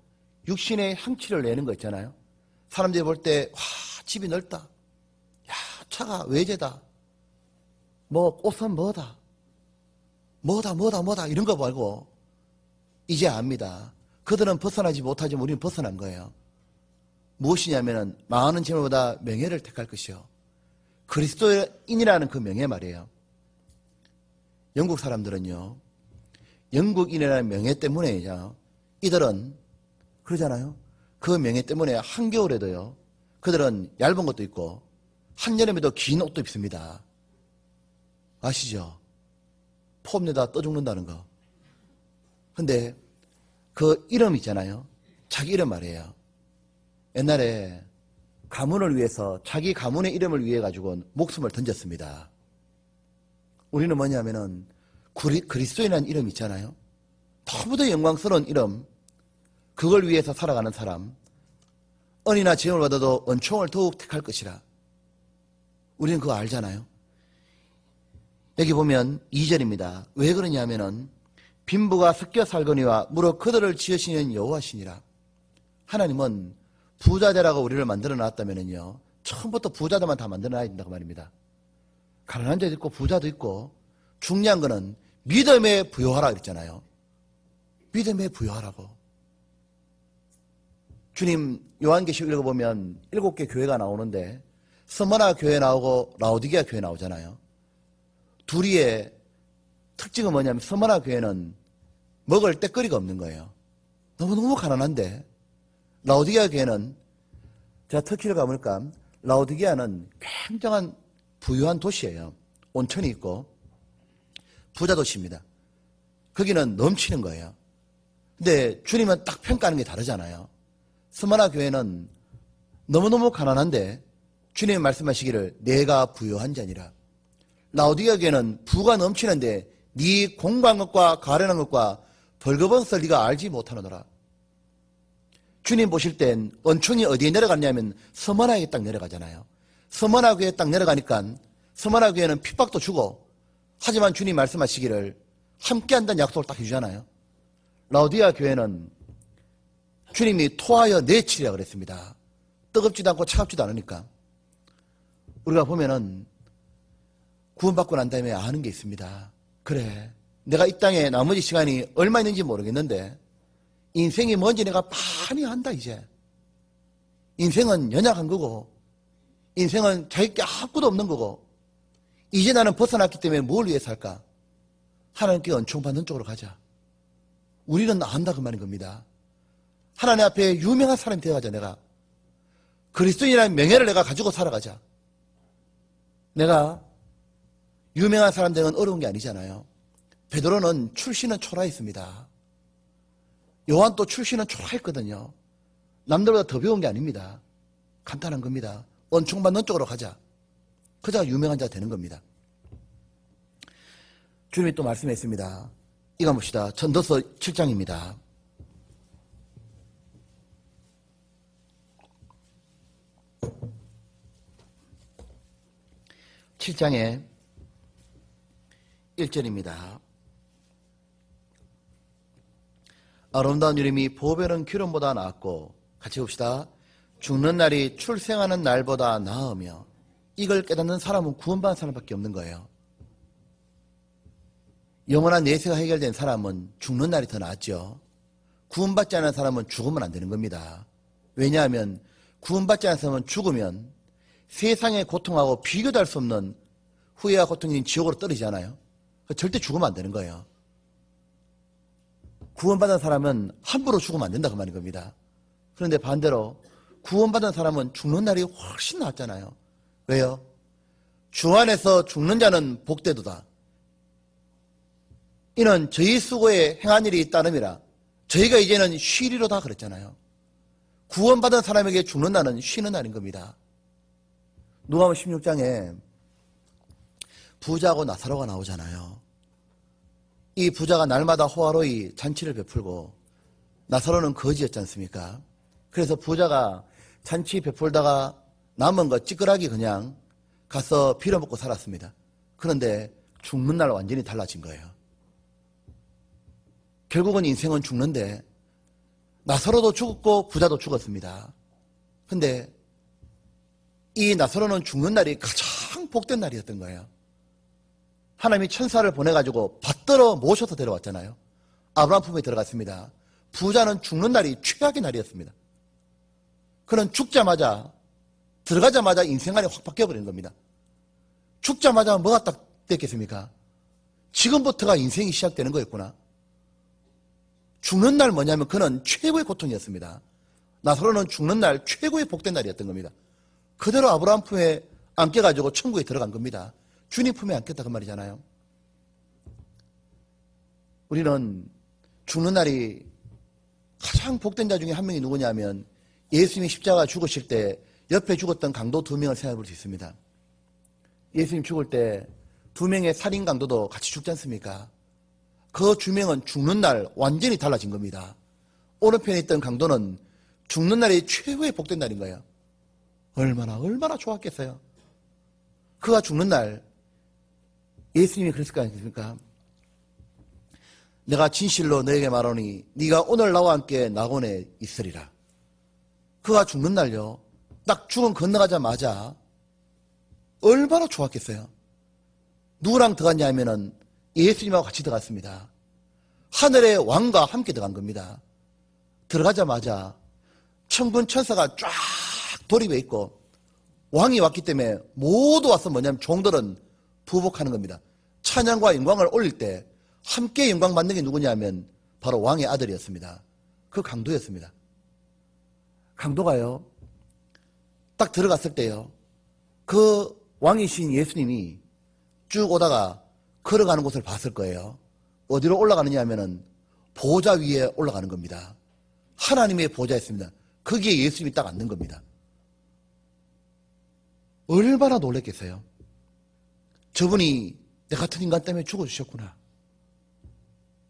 육신의 향취를 내는 거 있잖아요. 사람들이 볼 때 와 집이 넓다. 야 차가 외제다. 뭐 옷은 뭐다. 뭐다 이런 거 말고 이제 압니다. 그들은 벗어나지 못하지만 우리는 벗어난 거예요. 무엇이냐면 많은 재물보다 명예를 택할 것이요 그리스도인이라는 그 명예 말이에요. 영국 사람들은요 영국인이라는 명예 때문에요 이들은 그러잖아요. 그 명예 때문에 한겨울에도요 그들은 얇은 것도 입고 한여름에도 긴 옷도 입습니다. 아시죠? 폼내다 떠 죽는다는 거. 근데 그 이름 있잖아요. 자기 이름 말이에요. 옛날에 가문을 위해서 자기 가문의 이름을 위해 가지고 목숨을 던졌습니다. 우리는 뭐냐면은 그리스도인이라는 이름 있잖아요. 너무도 영광스러운 이름. 그걸 위해서 살아가는 사람. 은이나 재물을 받아도 은총을 더욱 택할 것이라. 우리는 그거 알잖아요. 여기 보면 2절입니다. 왜 그러냐면은 빈부가 섞여 살거니와 무릇 그들을 지으시는 여호와시니라. 하나님은 부자되라고 우리를 만들어 놨다면은요 처음부터 부자들만 다 만들어 놔야 된다고 말입니다. 가난한 자도 있고 부자도 있고 중요한 거는 믿음에 부여하라 그랬잖아요. 믿음에 부여하라고. 주님 요한계시록 읽어보면 7개 교회가 나오는데 스무나 교회 나오고 라오디게아 교회 나오잖아요. 둘이의 특징은 뭐냐면 스무나 교회는 먹을 때거리가 없는 거예요. 너무너무 가난한데 라오디게아 교회는 제가 터키를 가보니까 라오디게아는 굉장한 부유한 도시예요. 온천이 있고 부자 도시입니다. 거기는 넘치는 거예요. 근데 주님은 딱 평가하는 게 다르잖아요. 스무나 교회는 너무너무 가난한데 주님이 말씀하시기를 내가 부유한 자니라. 라오디게아 교회는 부가 넘치는데 네 공부한 것과 가련한 것과 벌거벗은 것을 네가 알지 못하노라. 주님 보실 땐 은총이 어디에 내려갔냐면 스무나에 딱 내려가잖아요. 스무나 교회에 딱 내려가니까 스무나 교회는 핍박도 주고 하지만 주님 말씀하시기를 함께한다는 약속을 딱 해주잖아요. 라오디게아 교회는 주님이 토하여 내치리라 그랬습니다. 뜨겁지도 않고 차갑지도 않으니까. 우리가 보면은 구원받고 난 다음에 아는 게 있습니다. 그래, 내가 이 땅에 나머지 시간이 얼마 있는지 모르겠는데 인생이 뭔지 내가 많이 안다. 이제 인생은 연약한 거고 인생은 자기 게 아무것도 없는 거고 이제 나는 벗어났기 때문에 뭘 위해 살까? 하나님께 은총받는 쪽으로 가자. 우리는 안다 그 말인 겁니다. 하나님 앞에 유명한 사람이 되어가자. 내가 그리스도인이라는 명예를 내가 가지고 살아가자. 내가 유명한 사람 되는 건 어려운 게 아니잖아요. 베드로는 출신은 초라했습니다. 요한도 출신은 초라했거든요. 남들보다 더 배운 게 아닙니다. 간단한 겁니다. 은총받는 쪽으로 가자. 그자가 유명한 자가 되는 겁니다. 주님이 또 말씀했습니다. 이거 봅시다. 전도서 7장입니다. (7장에) 1절입니다. 아름다운 이름이 보배는 기름보다 낫고, 같이 봅시다. 죽는 날이 출생하는 날보다 나으며, 이걸 깨닫는 사람은 구원받은 사람밖에 없는 거예요. 영원한 내세가 해결된 사람은 죽는 날이 더 낫죠. 구원받지 않은 사람은 죽으면 안 되는 겁니다. 왜냐하면 구원받지 않은 사람은 죽으면 세상의 고통하고 비교도 할 수 없는 후회와 고통인 지옥으로 떨어지잖아요. 절대 죽으면 안 되는 거예요. 구원받은 사람은 함부로 죽으면 안 된다 그 말인 겁니다. 그런데 반대로 구원받은 사람은 죽는 날이 훨씬 낫잖아요. 왜요? 주 안에서 죽는 자는 복되도다. 이는 저희 수고에 행한 일이 따름이라. 저희가 이제는 쉬리로다 그랬잖아요. 구원받은 사람에게 죽는 날은 쉬는 날인 겁니다. 누가복음 16장에 부자하고 나사로가 나오잖아요. 이 부자가 날마다 호화로이 잔치를 베풀고 나사로는 거지였지 않습니까? 그래서 부자가 잔치 베풀다가 남은 거 찌끄라기 그냥 가서 빌어먹고 살았습니다. 그런데 죽는 날 완전히 달라진 거예요. 결국은 인생은 죽는데 나사로도 죽었고 부자도 죽었습니다. 근데 이 나사로는 죽는 날이 가장 복된 날이었던 거예요. 하나님이 천사를 보내가지고 받들어 모셔서 데려왔잖아요. 아브라함 품에 들어갔습니다. 부자는 죽는 날이 최악의 날이었습니다. 그는 죽자마자 들어가자마자 인생관이 확 바뀌어버린 겁니다. 죽자마자 뭐가 딱 됐겠습니까? 지금부터가 인생이 시작되는 거였구나. 죽는 날 뭐냐면 그는 최고의 고통이었습니다. 나사로는 죽는 날 최고의 복된 날이었던 겁니다. 그대로 아브라함 품에 안겨가지고 천국에 들어간 겁니다. 주님 품에 안겼다 그 말이잖아요. 우리는 죽는 날이 가장 복된 자 중에 한 명이 누구냐면 예수님이 십자가 죽으실 때 옆에 죽었던 강도 2명을 생각해 볼 수 있습니다. 예수님 죽을 때 2명의 살인 강도도 같이 죽지 않습니까? 그 2명은 죽는 날 완전히 달라진 겁니다. 오른편에 있던 강도는 죽는 날이 최고의 복된 날인 거예요. 얼마나 좋았겠어요. 그가 죽는 날 예수님이 그랬을 거 아닙니까? 내가 진실로 너에게 말하노니 네가 오늘 나와 함께 낙원에 있으리라. 그가 죽는 날요. 딱 죽음 건너가자마자 얼마나 좋았겠어요. 누구랑 들어갔냐 하면은 예수님하고 같이 들어갔습니다. 하늘의 왕과 함께 들어간 겁니다. 들어가자마자 천군 천사가 쫙 돌입해 있고 왕이 왔기 때문에 모두 와서 뭐냐면 종들은 부복하는 겁니다. 찬양과 영광을 올릴 때 함께 영광 받는 게 누구냐면 바로 왕의 아들이었습니다. 그 강도였습니다. 강도가요, 딱 들어갔을 때요, 그 왕이신 예수님이 쭉 오다가 걸어가는 곳을 봤을 거예요. 어디로 올라가느냐 하면은 보좌 위에 올라가는 겁니다. 하나님의 보좌였습니다. 거기에 예수님이 딱 앉는 겁니다. 얼마나 놀랬겠어요. 저분이 내 같은 인간 때문에 죽어주셨구나.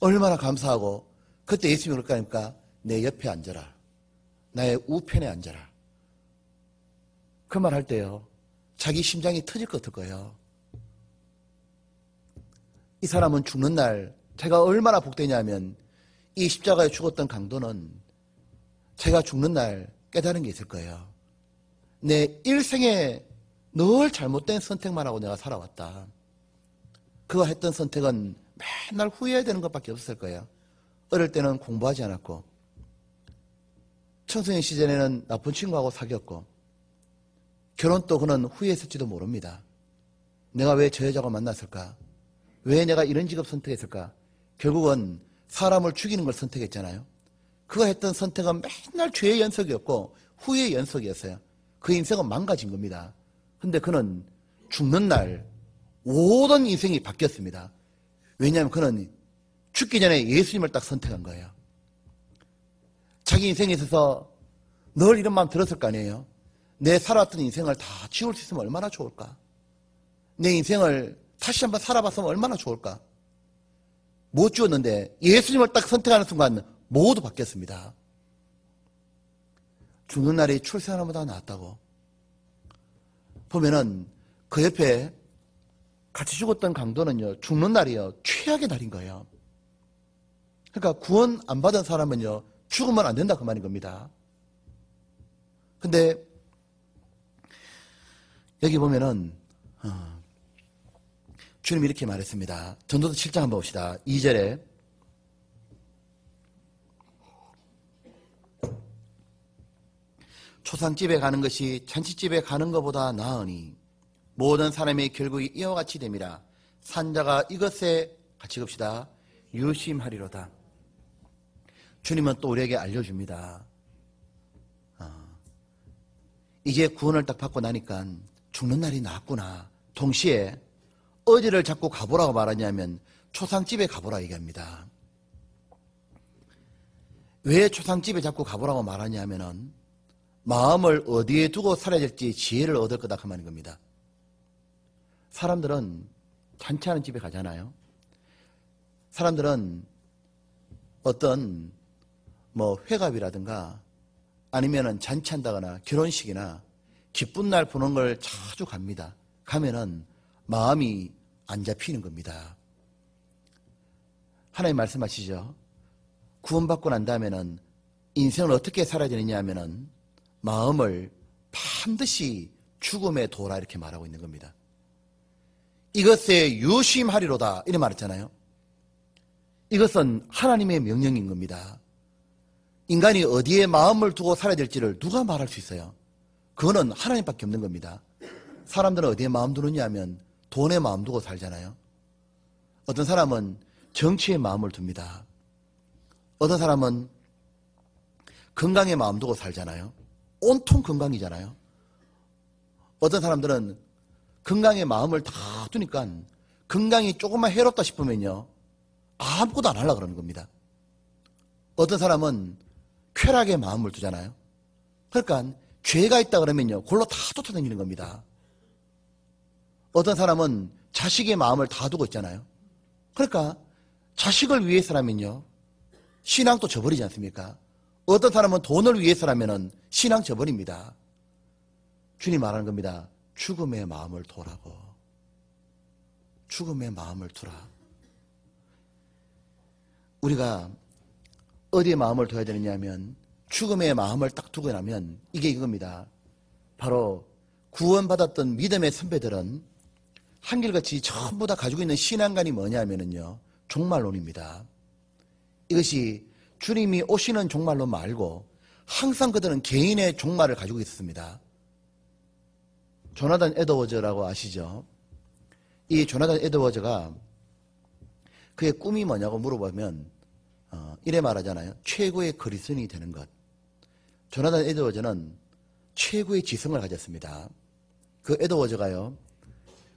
얼마나 감사하고, 그때 예수님이 그럴까 하니까 내 옆에 앉아라. 나의 우편에 앉아라. 그 말 할 때요, 자기 심장이 터질 것 같을 거예요. 이 사람은 죽는 날 제가 얼마나 복되냐면, 이 십자가에 죽었던 강도는 제가 죽는 날 깨달은 게 있을 거예요. 내 일생에 늘 잘못된 선택만 하고 내가 살아왔다. 그가 했던 선택은 맨날 후회해야 되는 것밖에 없었을 거예요. 어릴 때는 공부하지 않았고, 청소년 시절에는 나쁜 친구하고 사귀었고, 결혼도 그는 후회했을지도 모릅니다. 내가 왜 저 여자가 만났을까? 왜 내가 이런 직업 선택했을까? 결국은 사람을 죽이는 걸 선택했잖아요. 그가 했던 선택은 맨날 죄의 연속이었고 후회의 연속이었어요. 그 인생은 망가진 겁니다. 근데 그는 죽는 날 모든 인생이 바뀌었습니다. 왜냐하면 그는 죽기 전에 예수님을 딱 선택한 거예요. 자기 인생에 있어서 늘 이런 마음 들었을 거 아니에요. 내 살았던 인생을 다 지울 수 있으면 얼마나 좋을까? 내 인생을 다시 한번 살아봤으면 얼마나 좋을까? 못 지웠는데 예수님을 딱 선택하는 순간 모두 바뀌었습니다. 죽는 날이 출생하는보다 낫다고. 보면은 그 옆에 같이 죽었던 강도는요, 죽는 날이요, 최악의 날인 거예요. 그러니까 구원 안 받은 사람은요, 죽으면 안 된다 그 말인 겁니다. 근데 여기 보면은 주님이 이렇게 말했습니다. 전도서 7장 한번 봅시다. 2절에 초상집에 가는 것이 잔치집에 가는 것보다 나으니 모든 사람의 결국이 이와 같이 됨이라. 산자가 이것에 같이 봅시다. 유심하리로다. 주님은 또 우리에게 알려줍니다. 이제 구원을 딱 받고 나니까 죽는 날이 나았구나. 동시에 어디를 자꾸 가보라고 말하냐면 초상집에 가보라 얘기합니다. 왜 초상집에 자꾸 가보라고 말하냐면은 마음을 어디에 두고 살아야 될지 지혜를 얻을 거다 그 말인 겁니다. 사람들은 잔치하는 집에 가잖아요. 사람들은 어떤 회갑이라든가 아니면은 잔치한다거나 결혼식이나 기쁜 날 보는 걸 자주 갑니다. 가면은 마음이 안 잡히는 겁니다. 하나님 말씀하시죠. 구원받고 난 다음에는 인생을 어떻게 살아야 되느냐 하면은 마음을 반드시 죽음에 둬라 이렇게 말하고 있는 겁니다. 이것에 유심하리로다 이렇게 말했잖아요. 이것은 하나님의 명령인 겁니다. 인간이 어디에 마음을 두고 살아야 될지를 누가 말할 수 있어요? 그거는 하나님밖에 없는 겁니다. 사람들은 어디에 마음 두느냐 하면 돈에 마음 두고 살잖아요. 어떤 사람은 정치에 마음을 둡니다. 어떤 사람은 건강에 마음 두고 살잖아요. 온통 건강이잖아요. 어떤 사람들은 건강에 마음을 다 두니까 건강이 조금만 해롭다 싶으면요 아무것도 안 하려고 그러는 겁니다. 어떤 사람은 쾌락에 마음을 두잖아요. 그러니까 죄가 있다 그러면요 골로 다 쫓아다니는 겁니다. 어떤 사람은 자식의 마음을 다 두고 있잖아요. 그러니까 자식을 위해서라면요 신앙도 저버리지 않습니까? 어떤 사람은 돈을 위해서라면 신앙 저버립니다. 주님 말하는 겁니다. 죽음의 마음을 두라고. 죽음의 마음을 두라. 우리가 어디에 마음을 둬야 되느냐 하면 죽음의 마음을 딱 두고 나면 이게 이겁니다. 바로 구원받았던 믿음의 선배들은 한결같이 전부 다 가지고 있는 신앙관이 뭐냐면요, 종말론입니다. 이것이 주님이 오시는 종말론 말고 항상 그들은 개인의 종말을 가지고 있었습니다. 조나단 에드워즈라고 아시죠? 이 조나단 에드워즈가 그의 꿈이 뭐냐고 물어보면 이래 말하잖아요. 최고의 그리스도인이 되는 것. 조나단 에드워즈는 최고의 지성을 가졌습니다. 그 에드워즈가요,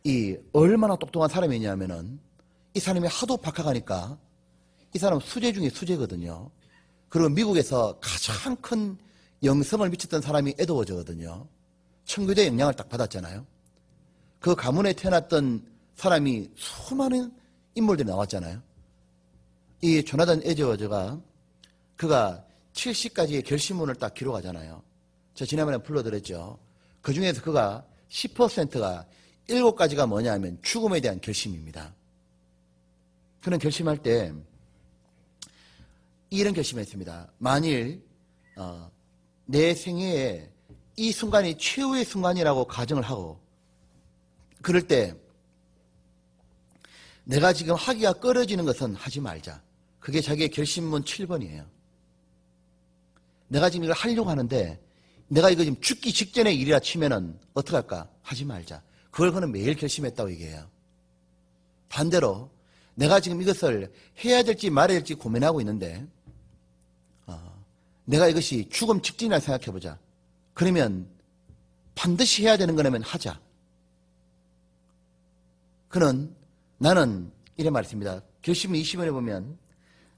이 얼마나 똑똑한 사람이냐면은 이 사람이 하도 박학하니까 이 사람 수재 중에 수재거든요. 그리고 미국에서 가장 큰 영성을 미쳤던 사람이 에드워즈거든요. 청교도의 영향을 딱 받았잖아요. 그 가문에 태어났던 사람이 수많은 인물들이 나왔잖아요. 이 조나단 에드워즈가 그가 70가지의 결심문을 딱 기록하잖아요. 저 지난번에 불러드렸죠. 그 중에서 그가 10%가 7가지가 뭐냐면 죽음에 대한 결심입니다. 그는 결심할 때 이런 결심했습니다. 만일 내 생애에 이 순간이 최후의 순간이라고 가정을 하고 그럴 때 내가 지금 하기가 꺼려지는 것은 하지 말자. 그게 자기의 결심문 7번이에요. 내가 지금 이걸 하려고 하는데 내가 이거 지금 죽기 직전의 일이라 치면은 어떡할까? 하지 말자. 그걸 그는 매일 결심했다고 얘기해요. 반대로 내가 지금 이것을 해야 될지 말아야 될지 고민하고 있는데 내가 이것이 죽음 직전이라 생각해보자. 그러면 반드시 해야 되는 거라면 하자. 그는 나는 이래 말했습니다. 결심 20번에 보면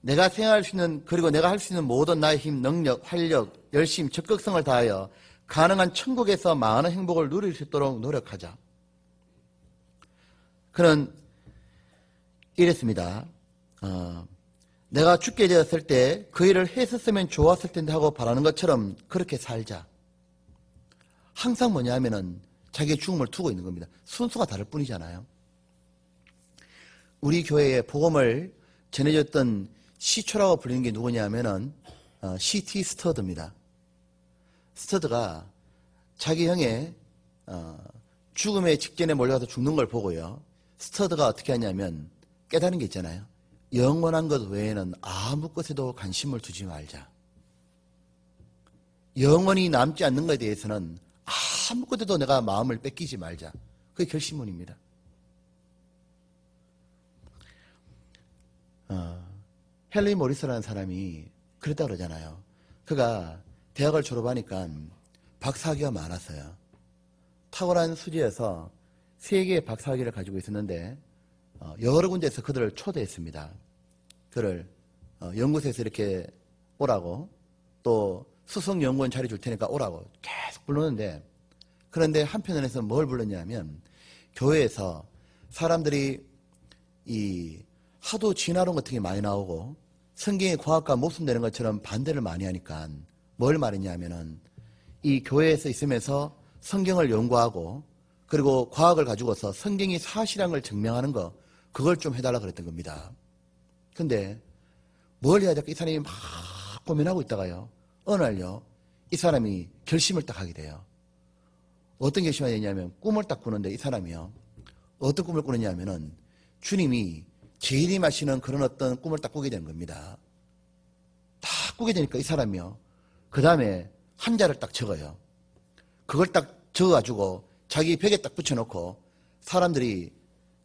내가 생각할 수 있는 그리고 내가 할 수 있는 모든 나의 힘, 능력, 활력, 열심, 적극성을 다하여 가능한 천국에서 많은 행복을 누릴 수 있도록 노력하자. 그는 이랬습니다. 내가 죽게 되었을 때 그 일을 했었으면 좋았을 텐데 하고 바라는 것처럼 그렇게 살자. 항상 뭐냐면은 자기의 죽음을 두고 있는 겁니다. 순서가 다를 뿐이잖아요. 우리 교회에 복음을 전해줬던 시초라고 불리는 게 누구냐면은 C.T. 스터드입니다. 스터드가 자기 형의 죽음의 직전에 몰려가서 죽는 걸 보고요. 스터드가 어떻게 하냐면 깨달은 게 있잖아요. 영원한 것 외에는 아무 것에도 관심을 두지 말자. 영원히 남지 않는 것에 대해서는 아무 것에도 내가 마음을 뺏기지 말자. 그게 결심문입니다. 헨리 모리스라는 사람이 그랬다 그러잖아요. 그가 대학을 졸업하니까 박사학위가 많았어요. 탁월한 수지에서 3개의 박사학위를 가지고 있었는데 여러 군데에서 그들을 초대했습니다. 그를 연구소에서 이렇게 오라고 또 수석연구원 자리 줄 테니까 오라고 계속 불렀는데 그런데 한편에서 뭘 불렀냐면 교회에서 사람들이 이 하도 진화론 같은 게 많이 나오고 성경의 과학과 목숨되는 것처럼 반대를 많이 하니까 뭘 말했냐면은 이 교회에서 있으면서 성경을 연구하고 그리고 과학을 가지고서 성경이 사실한 걸 증명하는 거 그걸 좀 해달라 그랬던 겁니다. 근데 뭘 해야 될까 이 사람이 막 고민하고 있다가요. 어느 날요. 이 사람이 결심을 딱 하게 돼요. 어떤 결심을 했냐면 꿈을 딱 꾸는데 이 사람이요. 어떤 꿈을 꾸느냐면은 주님이 재림하시는 그런 어떤 꿈을 딱 꾸게 되는 겁니다. 딱 꾸게 되니까 이 사람이요. 그 다음에 한자를 딱 적어요. 그걸 딱 적어가지고 자기 벽에 딱 붙여놓고 사람들이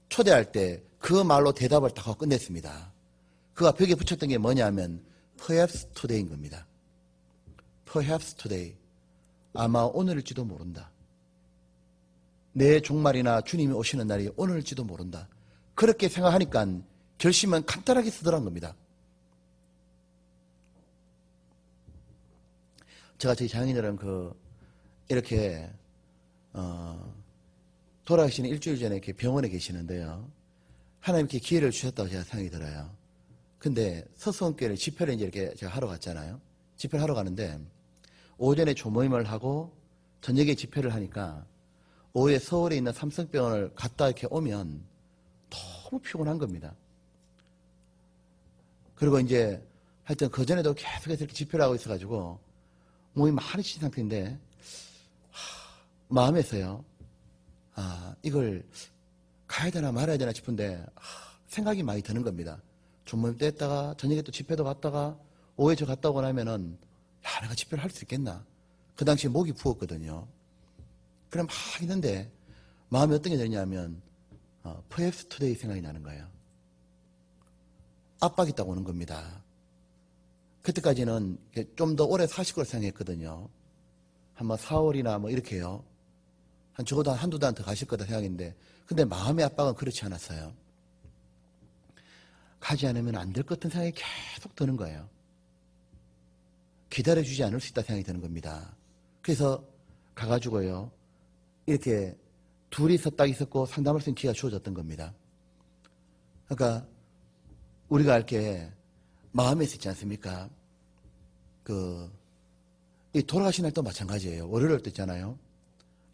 초대할 때 그 말로 대답을 딱 하고 끝냈습니다. 그가 벽에 붙였던 게 뭐냐면 Perhaps today인 겁니다. Perhaps today. 아마 오늘일지도 모른다. 내 종말이나 주님이 오시는 날이 오늘일지도 모른다. 그렇게 생각하니까 결심은 간단하게 쓰더란 겁니다. 제가 저희 장인어른 이렇게 돌아가시는 일주일 전에 이렇게 병원에 계시는데요. 하나님께 기회를 주셨다고 제가 생각이 들어요. 근데 서수원교회를 집회를 이제 이렇게 제가 하러 갔잖아요. 집회를 하러 가는데 오전에 조모임을 하고 저녁에 집회를 하니까 오후에 서울에 있는 삼성병원을 갔다 이렇게 오면 너무 피곤한 겁니다. 그리고 이제 하여튼 그전에도 계속해서 이렇게 집회를 하고 있어가지고 몸이 많이 친 상태인데 마음에서요. 이걸 가야 되나 말아야 되나 싶은데 생각이 많이 드는 겁니다. 전모임 때 했다가 저녁에 또 집회도 갔다가 오후에 저 갔다 오고 나면은 야, 내가 집회를 할 수 있겠나? 그 당시에 목이 부었거든요. 그럼 막 있는데 마음이 어떤 게 되냐면 perhaps today 생각이 나는 거예요. 압박이 딱 오는 겁니다. 그때까지는 좀 더 오래 사실 걸 생각했거든요. 한번 4월이나 뭐 이렇게요. 적어도 한두 달 더 가실 거다 생각했는데 근데 마음의 압박은 그렇지 않았어요. 가지 않으면 안 될 것 같은 생각이 계속 드는 거예요. 기다려주지 않을 수 있다 생각이 드는 겁니다. 그래서 가가지고요. 이렇게 둘이서 딱 있었고 상담할 수 있는 기회가 주어졌던 겁니다. 그러니까 우리가 이렇게 마음에 있지 않습니까? 이 돌아가신 날도 마찬가지예요. 월요일 때 있잖아요.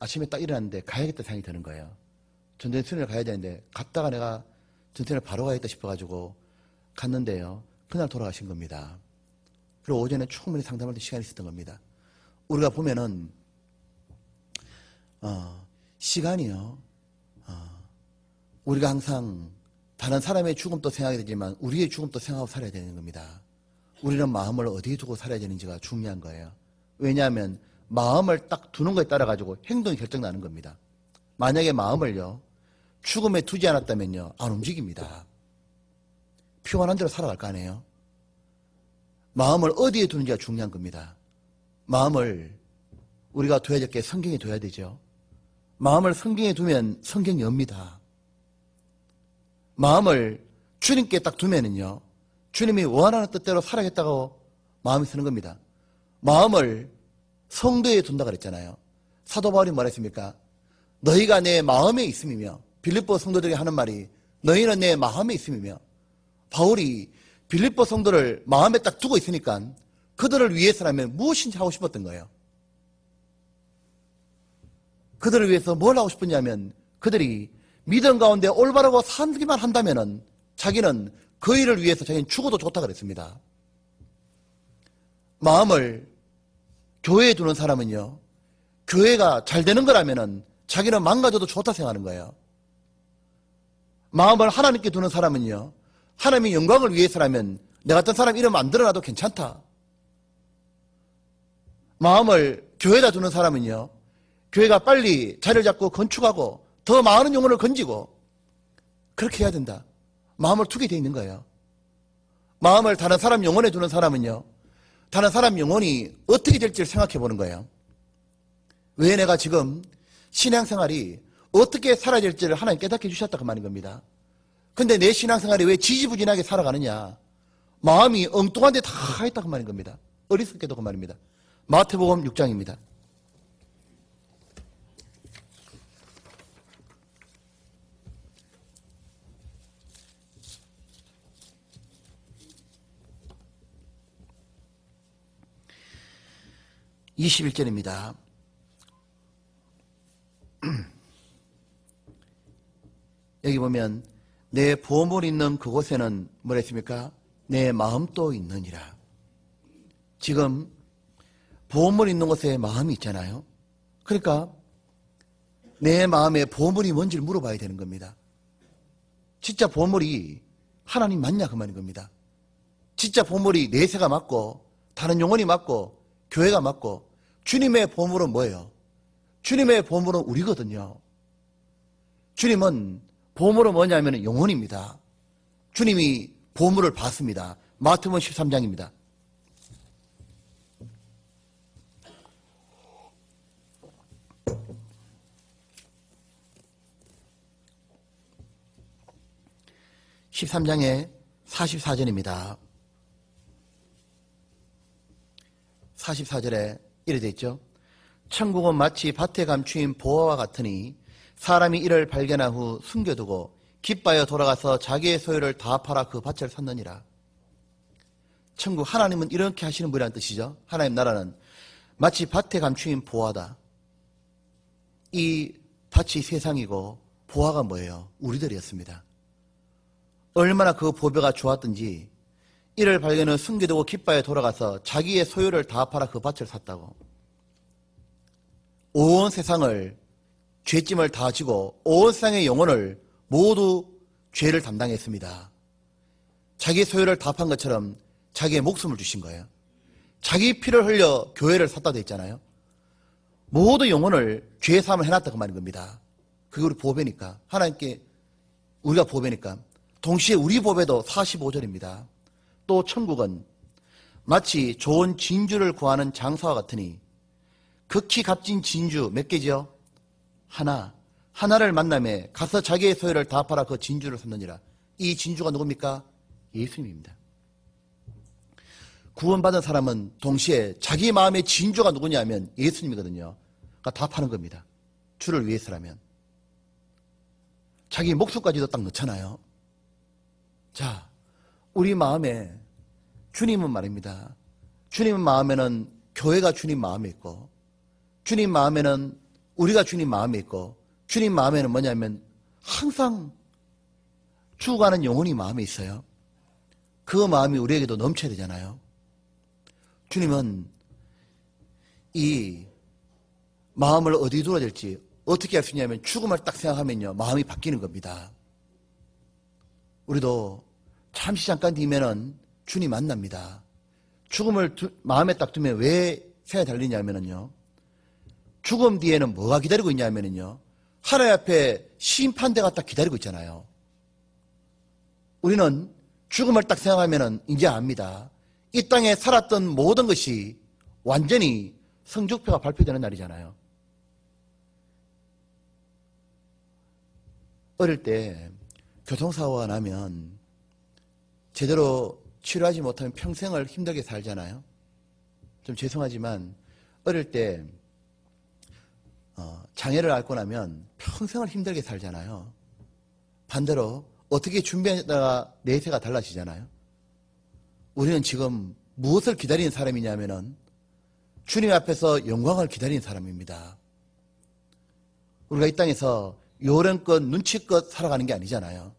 아침에 딱 일어났는데 가야겠다 생각이 드는 거예요. 전쟁수련을 가야 되는데 갔다가 내가 전쟁을 바로 가야겠다 싶어가지고 갔는데요. 그날 돌아가신 겁니다. 그리고 오전에 충분히 상담할 때 시간이 있었던 겁니다. 우리가 보면은 시간이요. 우리가 항상 다른 사람의 죽음도 생각하게 되지만 우리의 죽음도 생각하고 살아야 되는 겁니다. 우리는 마음을 어디에 두고 살아야 되는지가 중요한 거예요. 왜냐하면 마음을 딱 두는 거에 따라 가지고 행동이 결정나는 겁니다. 만약에 마음을요 죽음에 두지 않았다면요 안 움직입니다. 피곤한 대로 살아갈 거 아니에요. 마음을 어디에 두는지가 중요한 겁니다. 마음을 우리가 둬야 될 게 성경에 둬야 되죠. 마음을 성경에 두면 성경이 옵니다. 마음을 주님께 딱 두면은요 주님이 원하는 뜻대로 살아야겠다고 마음이 쓰는 겁니다. 마음을 성도에 둔다 그랬잖아요. 사도 바울이 뭐랬습니까? 너희가 내 마음에 있음이며 빌립보 성도들이 하는 말이 너희는 내 마음에 있음이며 바울이 빌립보 성도를 마음에 딱 두고 있으니까 그들을 위해서라면 무엇인지 하고 싶었던 거예요. 그들을 위해서 뭘 하고 싶었냐면 그들이 믿음 가운데 올바르고 살기만 한다면은 자기는 그 일을 위해서 자기는 죽어도 좋다 그랬습니다. 마음을 교회에 두는 사람은요 교회가 잘 되는 거라면은 자기는 망가져도 좋다 생각하는 거예요. 마음을 하나님께 두는 사람은요 하나님의 영광을 위해서라면 내 같은 사람 이름 안 드러나도 괜찮다. 마음을 교회에다 두는 사람은요 교회가 빨리 자리를 잡고 건축하고 더 많은 영혼을 건지고 그렇게 해야 된다. 마음을 두게 돼 있는 거예요. 마음을 다른 사람 영혼에 두는 사람은요 다른 사람 영혼이 어떻게 될지를 생각해 보는 거예요. 왜 내가 지금 신앙생활이 어떻게 살아야 될지를 하나님 깨닫게 해주셨다 그 말인 겁니다. 근데 내 신앙생활이 왜 지지부진하게 살아가느냐. 마음이 엉뚱한 데 다 있다 그 말인 겁니다. 어리석게도 그 말입니다. 마태복음 6장입니다. (21절입니다) 여기 보면 내 보물 있는 그곳에는 뭐라 했습니까? 내 마음도 있느니라. 지금 보물 있는 곳에 마음이 있잖아요. 그러니까 내 마음에 보물이 뭔지를 물어봐야 되는 겁니다. 진짜 보물이 하나님 맞냐 그 말인 겁니다. 진짜 보물이 내세가 맞고 다른 영혼이 맞고 교회가 맞고 주님의 보물은 뭐예요? 주님의 보물은 우리거든요. 주님은 보물은 뭐냐면 영혼입니다. 주님이 보물을 받습니다. 마태복음 13장입니다. (13장의) 44절입니다. 44절에 이래 돼 있죠. 천국은 마치 밭에 감추인 보화와 같으니 사람이 이를 발견한 후 숨겨두고 기뻐하여 돌아가서 자기의 소유를 다 팔아 그 밭을 샀느니라. 천국, 하나님은 이렇게 하시는 분이라는 뜻이죠. 하나님 나라는 마치 밭에 감추인 보화다. 이 밭이 세상이고 보화가 뭐예요? 우리들이었습니다. 얼마나 그 보배가 좋았든지 이를 발견해 숨겨두고 기뻐하여 돌아가서 자기의 소유를 다 팔아 그 밭을 샀다고. 온 세상을 죄짐을 다 지고 온 세상의 영혼을 모두 죄를 담당했습니다. 자기 소유를 다 판 것처럼 자기의 목숨을 주신 거예요. 자기 피를 흘려 교회를 샀다 돼 있잖아요. 모두 영혼을 죄 사함을 해놨다고 말인 겁니다. 그게 우리 보배니까. 하나님께 우리가 보배니까. 동시에 우리 보배도 45절입니다. 또 천국은 마치 좋은 진주를 구하는 장사와 같으니 극히 값진 진주 몇 개죠? 하나를 만남에 가서 자기의 소유를 다 팔아 그 진주를 샀느니라. 이 진주가 누굽니까? 예수님입니다. 구원받은 사람은 동시에 자기 마음의 진주가 누구냐면 예수님이거든요. 그러니까 다 파는 겁니다. 주를 위해서라면. 자기 목숨까지도 딱 넣잖아요. 자, 우리 마음에 주님은 말입니다. 주님 마음에는 교회가 주님 마음에 있고, 주님 마음에는 우리가 주님 마음에 있고, 주님 마음에는 뭐냐면 항상 죽어가는 영혼이 마음에 있어요. 그 마음이 우리에게도 넘쳐야 되잖아요. 주님은 이 마음을 어디에 두어야 될지 어떻게 할 수 있냐면 죽음을 딱 생각하면요 마음이 바뀌는 겁니다. 우리도 잠시 잠깐 뒤면은 주님 만납니다. 죽음을 마음에 딱 두면 왜 생각이 달리냐면요 죽음 뒤에는 뭐가 기다리고 있냐면요 하나님 앞에 심판대가 딱 기다리고 있잖아요. 우리는 죽음을 딱 생각하면은 이제 압니다. 이 땅에 살았던 모든 것이 완전히 성적표가 발표되는 날이잖아요. 어릴 때 교통사고가 나면 제대로 치료하지 못하면 평생을 힘들게 살잖아요. 좀 죄송하지만 어릴 때 장애를 앓고 나면 평생을 힘들게 살잖아요. 반대로 어떻게 준비하다가 내세가 달라지잖아요. 우리는 지금 무엇을 기다리는 사람이냐면은 주님 앞에서 영광을 기다리는 사람입니다. 우리가 이 땅에서 요령껏 눈치껏 살아가는 게 아니잖아요.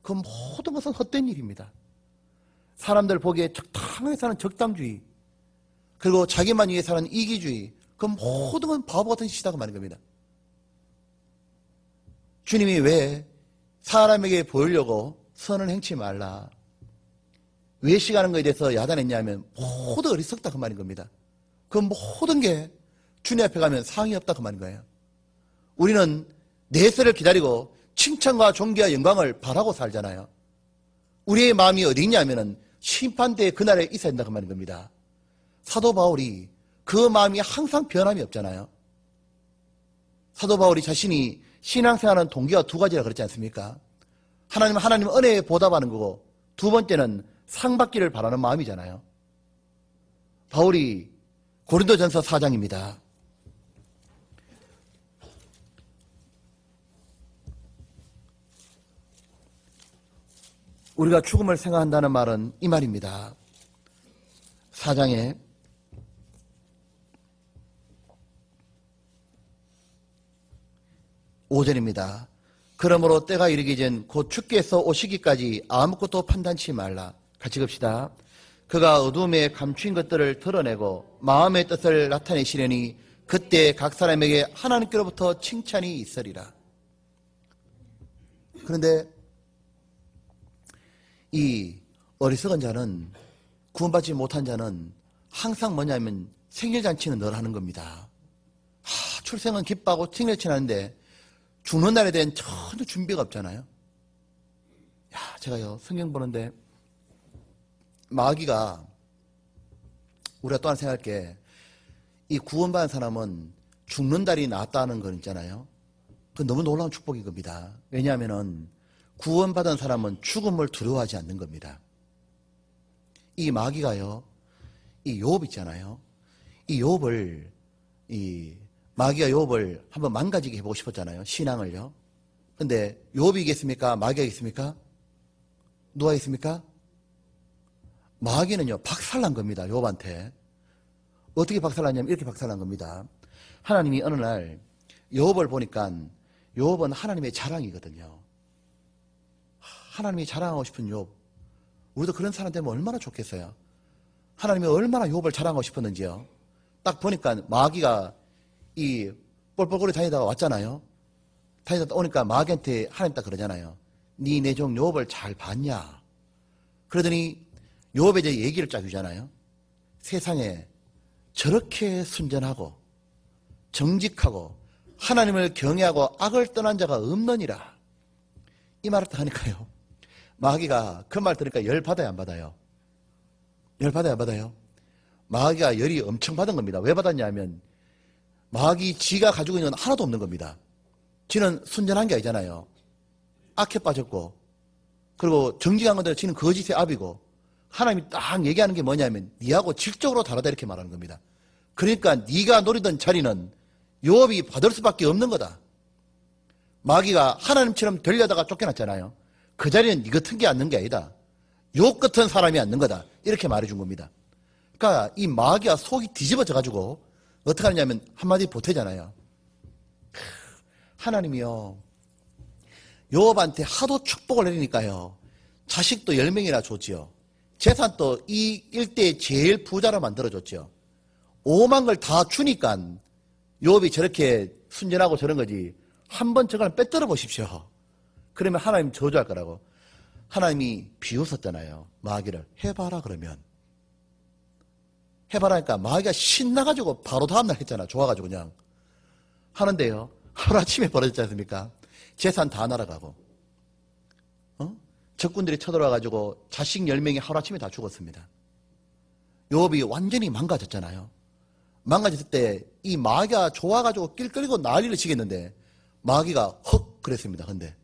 그 모든 것은 헛된 일입니다. 사람들 보기에 적당하게 사는 적당주의, 그리고 자기만 위해 사는 이기주의, 그 모든 건 바보 같은 짓이라고 말하는 겁니다. 주님이 왜 사람에게 보이려고 선을 행치 말라, 외식하는 것에 대해서 야단했냐면 모두 어리석다 그 말인 겁니다. 그 모든 게 주님 앞에 가면 상이 없다 그 말인 거예요. 우리는 내세를 기다리고 칭찬과 존귀와 영광을 바라고 살잖아요. 우리의 마음이 어디 있냐면은 심판대의 그날에 있어야 된다 그 말인 겁니다. 사도 바울이 그 마음이 항상 변함이 없잖아요. 사도 바울이 자신이 신앙생활하는 동기가 두 가지라 그랬지 않습니까? 하나님 은혜에 보답하는 거고, 두 번째는 상 받기를 바라는 마음이잖아요. 바울이 고린도전서 4장입니다. 우리가 죽음을 생각한다는 말은 이 말입니다. 4장에 5절입니다. 그러므로 때가 이르기 전 곧 주께서 오시기까지 아무것도 판단치 말라. 같이 갑시다. 그가 어둠에 감추인 것들을 드러내고 마음의 뜻을 나타내시려니 그때 각 사람에게 하나님께로부터 칭찬이 있으리라. 그런데 이 어리석은 자는, 구원받지 못한 자는 항상 뭐냐면 생일잔치는 늘 하는 겁니다. 출생은 기뻐하고 생일잔치는 하는데 죽는 날에 대한 전혀 준비가 없잖아요. 제가요 성경 보는데 마귀가, 우리가 또 하나 생각할 게, 이 구원받은 사람은 죽는 날이 낫다는 건 있잖아요. 그건 너무 놀라운 축복인 겁니다. 왜냐하면은 구원받은 사람은 죽음을 두려워하지 않는 겁니다. 이 마귀가요, 이 욥 있잖아요. 이 욥을, 마귀가 욥을 한번 망가지게 해보고 싶었잖아요. 신앙을요. 근데 욥이 이겼습니까? 마귀가 이겼습니까? 누가 이겼습니까? 마귀는요, 박살난 겁니다. 욥한테. 어떻게 박살났냐면 이렇게 박살난 겁니다. 하나님이 어느 날 욥을 보니까 욥은 하나님의 자랑이거든요. 하나님이 자랑하고 싶은 욥. 우리도 그런 사람 되면 얼마나 좋겠어요. 하나님이 얼마나 욥을 자랑하고 싶었는지요. 딱 보니까 마귀가 이 뻘뻘거리 다니다가 왔잖아요. 다니다 오니까 마귀한테 하나님 딱 그러잖아요. 네 내 종 욥을 잘 봤냐? 그러더니 욥에 이제 얘기를 쫙 주잖아요. 세상에 저렇게 순전하고 정직하고 하나님을 경외하고 악을 떠난 자가 없느니라. 이 말을 딱 하니까요. 마귀가 그 말 들으니까 열 받아야 안 받아요? 열 받아야 안 받아요? 마귀가 열이 엄청 받은 겁니다. 왜 받았냐면 마귀 지가 가지고 있는 건 하나도 없는 겁니다. 지는 순전한 게 아니잖아요. 악해 빠졌고 그리고 정직한 건데 지는 거짓의 압이고 하나님이 딱 얘기하는 게 뭐냐면 니하고 질적으로 다르다 이렇게 말하는 겁니다. 그러니까 네가 노리던 자리는 욥이 받을 수밖에 없는 거다. 마귀가 하나님처럼 되려다가 쫓겨났잖아요. 그 자리는 네 같은 게 앉는 게 아니다. 욥 같은 사람이 앉는 거다. 이렇게 말해준 겁니다. 그러니까 이 마귀가 속이 뒤집어져 가지고 어떻게 하느냐면 한마디 보태잖아요. 하나님이요 욥한테 하도 축복을 내리니까요 자식도 10명이나 줬지요. 재산도 이 일대의 제일 부자로 만들어줬죠. 오만 걸 다 주니까 욥이 저렇게 순전하고 저런 거지. 한번 저걸 빼들어 보십시오. 그러면 하나님 저주할 거라고. 하나님이 비웃었잖아요. 마귀를. 해봐라 그러면. 해봐라니까 마귀가 신나가지고 바로 다음날 했잖아. 좋아가지고 그냥. 하는데요. 하루아침에 벌어졌지 않습니까? 재산 다 날아가고. 적군들이 쳐들어와가지고 자식 10명이 하루아침에 다 죽었습니다. 욥이 완전히 망가졌잖아요. 망가졌을 때 이 마귀가 좋아가지고 낄끌리고 난리를 치겠는데 마귀가 헉 그랬습니다. 근데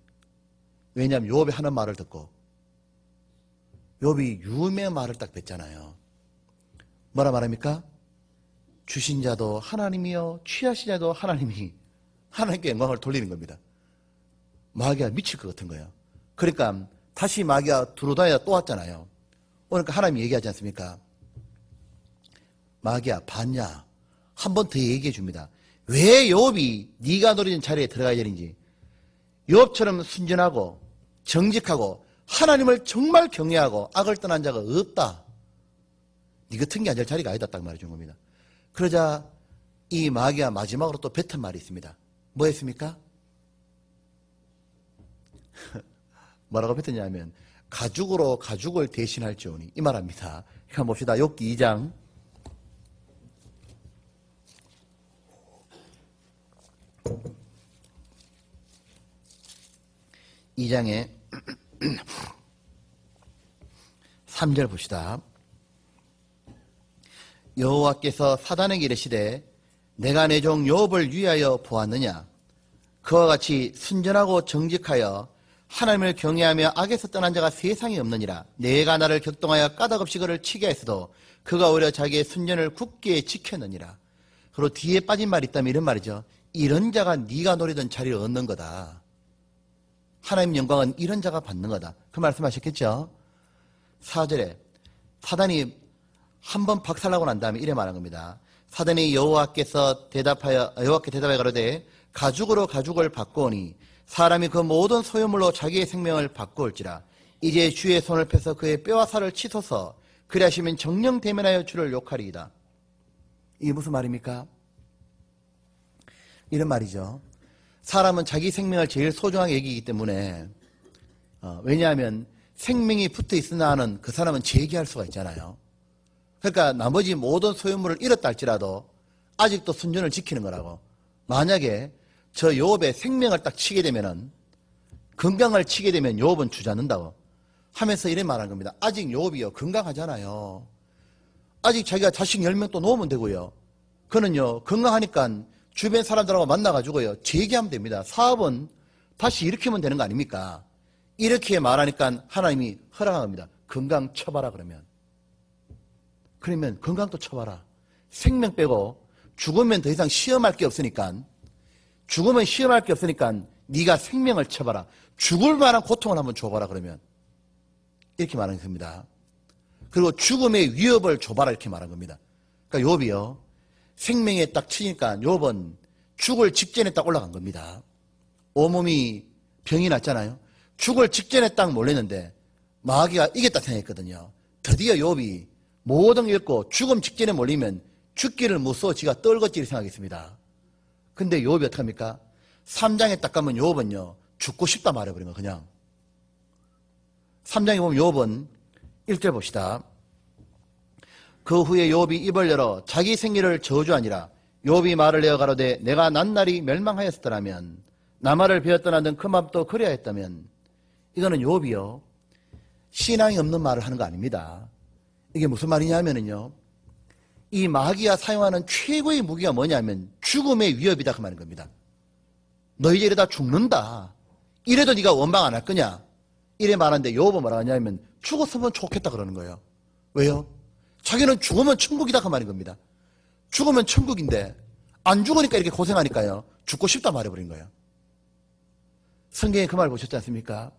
왜냐하면 욥이 하는 말을 듣고 욥이 유명한 말을 딱 뱉잖아요. 뭐라 말합니까? 주신 자도 하나님이요 취하신 자도 하나님이 하나님께 영광을 돌리는 겁니다. 마귀가 미칠 것 같은 거예요. 그러니까 다시 마귀가 들어다니다 또 왔잖아요. 그러니까 하나님이 얘기하지 않습니까? 마귀야 봤냐? 한 번 더 얘기해 줍니다. 왜 욥이 네가 노리는 자리에 들어가야 되는지. 욥처럼 순전하고 정직하고 하나님을 정말 경외하고 악을 떠난 자가 없다. 네 같은 게 앉을 자리가 아니다 딱 말해준 겁니다. 그러자 이 마귀가 마지막으로 또 뱉은 말이 있습니다. 뭐였습니까? 뭐라고 뱉었냐면 가죽으로 가죽을 대신할지오니 이 말합니다. 한번 봅시다. 욥기 2장 2장에 3절 봅시다. 여호와께서 사단에게 이르시되 내가 내 종 욥을 위하여 보았느냐? 그와 같이 순전하고 정직하여 하나님을 경외하며 악에서 떠난 자가 세상에 없느니라. 내가 나를 격동하여 까닭없이 그를 치게 했어도 그가 오히려 자기의 순전을 굳게 지켰느니라. 그리고 뒤에 빠진 말이 있다면 이런 말이죠. 이런 자가 네가 노리던 자리를 얻는 거다. 하나님 영광은 이런 자가 받는 거다. 그 말씀하셨겠죠? 4절에 사단이 한번 박살나고 난 다음에 이래 말한 겁니다. 사단이 여호와께 대답하여 가로되 가죽으로 가죽을 바꾸오니 사람이 그 모든 소유물로 자기의 생명을 바꾸올지라. 이제 주의 손을 펴서 그의 뼈와 살을 치소서. 그리하시면 정령 대면하여 주를 욕하리이다. 이게 무슨 말입니까? 이런 말이죠. 사람은 자기 생명을 제일 소중하게 여기기 때문에 왜냐하면 생명이 붙어 있으나 하는 그 사람은 재기할 수가 있잖아요. 그러니까 나머지 모든 소유물을 잃었다 할지라도 아직도 순전을 지키는 거라고. 만약에 저 욥의 생명을 딱 치게 되면은 건강을 치게 되면 욥은 주저앉는다고 하면서 이래 말하는 겁니다. 아직 욥이요 건강하잖아요. 아직 자기가 자식 10명 또 놓으면 되고요. 그는요 건강하니까 주변 사람들하고 만나가지고요 재기하면 됩니다. 사업은 다시 일으키면 되는 거 아닙니까? 이렇게 말하니까 하나님이 허락한 겁니다. 건강 쳐봐라 그러면 건강도 쳐봐라. 생명 빼고 죽으면 더 이상 시험할 게 없으니까 죽으면 시험할 게 없으니까 네가 생명을 쳐봐라. 죽을 만한 고통을 한번 줘봐라 그러면 이렇게 말하는 겁니다. 그리고 죽음의 위협을 줘봐라 이렇게 말한 겁니다. 그러니까 욥이요 생명에 딱 치니까 욥은 죽을 직전에 딱 올라간 겁니다. 온몸이 병이 났잖아요. 죽을 직전에 딱 몰렸는데 마귀가 이겼다 생각했거든요. 드디어 욥이 모든 걸 잃고 죽음 직전에 몰리면 죽기를 무서워 지가 떨궜지 생각했습니다. 근데 욥이 어떡합니까? 3장에 딱 가면 욥은요 죽고 싶다 말해버린 거예요. 그냥 3장에 보면 욥은 1절 봅시다. 그 후에 욥이 입을 열어 자기 생리를 저주하니라. 욥이 말을 내어 가로되 내가 낱날이 멸망하였더라면 나말을 베었던 하던 그 맘도 그리하였다면. 이거는 욥이요 신앙이 없는 말을 하는 거 아닙니다. 이게 무슨 말이냐면요 이 마귀가 사용하는 최고의 무기가 뭐냐면 죽음의 위협이다 그 말인 겁니다. 너 이제 이러다 죽는다. 이래도 네가 원망 안 할 거냐? 이래 말하는데 욥은 뭐라 하냐면 죽었으면 좋겠다 그러는 거예요. 왜요? 자기는 죽으면 천국이다 그 말인 겁니다. 죽으면 천국인데 안 죽으니까 이렇게 고생하니까요 죽고 싶다 말해버린 거예요. 성경에 그 말 보셨지 않습니까?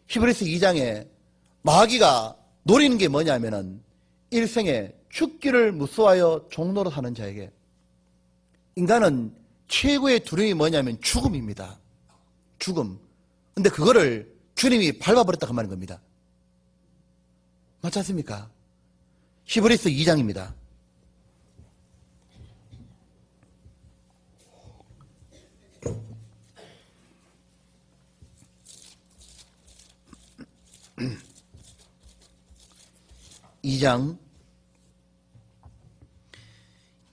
히브리서 2장에 마귀가 노리는 게 뭐냐면은 일생에 죽기를 무서워하여 종로로 사는 자에게. 인간은 최고의 두려움이 뭐냐면 죽음입니다. 죽음. 근데 그거를 주님이 밟아버렸다 그 말인 겁니다. 맞지 않습니까? 히브리서 2장입니다. (2장)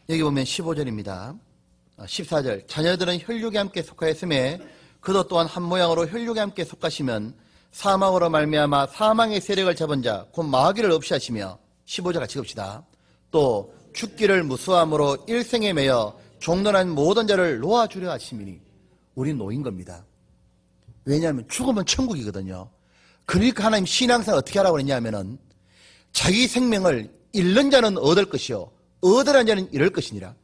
여기 보면 15절입니다. 14절 자녀들은 혈육에 함께 속하였음에 그도 또한 한 모양으로 혈육에 함께 속하시면 사망으로 말미암아 사망의 세력을 잡은 자 곧 마귀를 없이 하시며 15절 같이 봅시다. 또 죽기를 무수함으로 일생에 매여 종론한 모든 자를 놓아주려 하심이니. 우린 놓인 겁니다. 왜냐하면 죽으면 천국이거든요. 그러니까 하나님 신앙생활 어떻게 하라고 했냐면은 자기 생명을 잃는 자는 얻을 것이요 얻으란 자는 잃을 것이니라.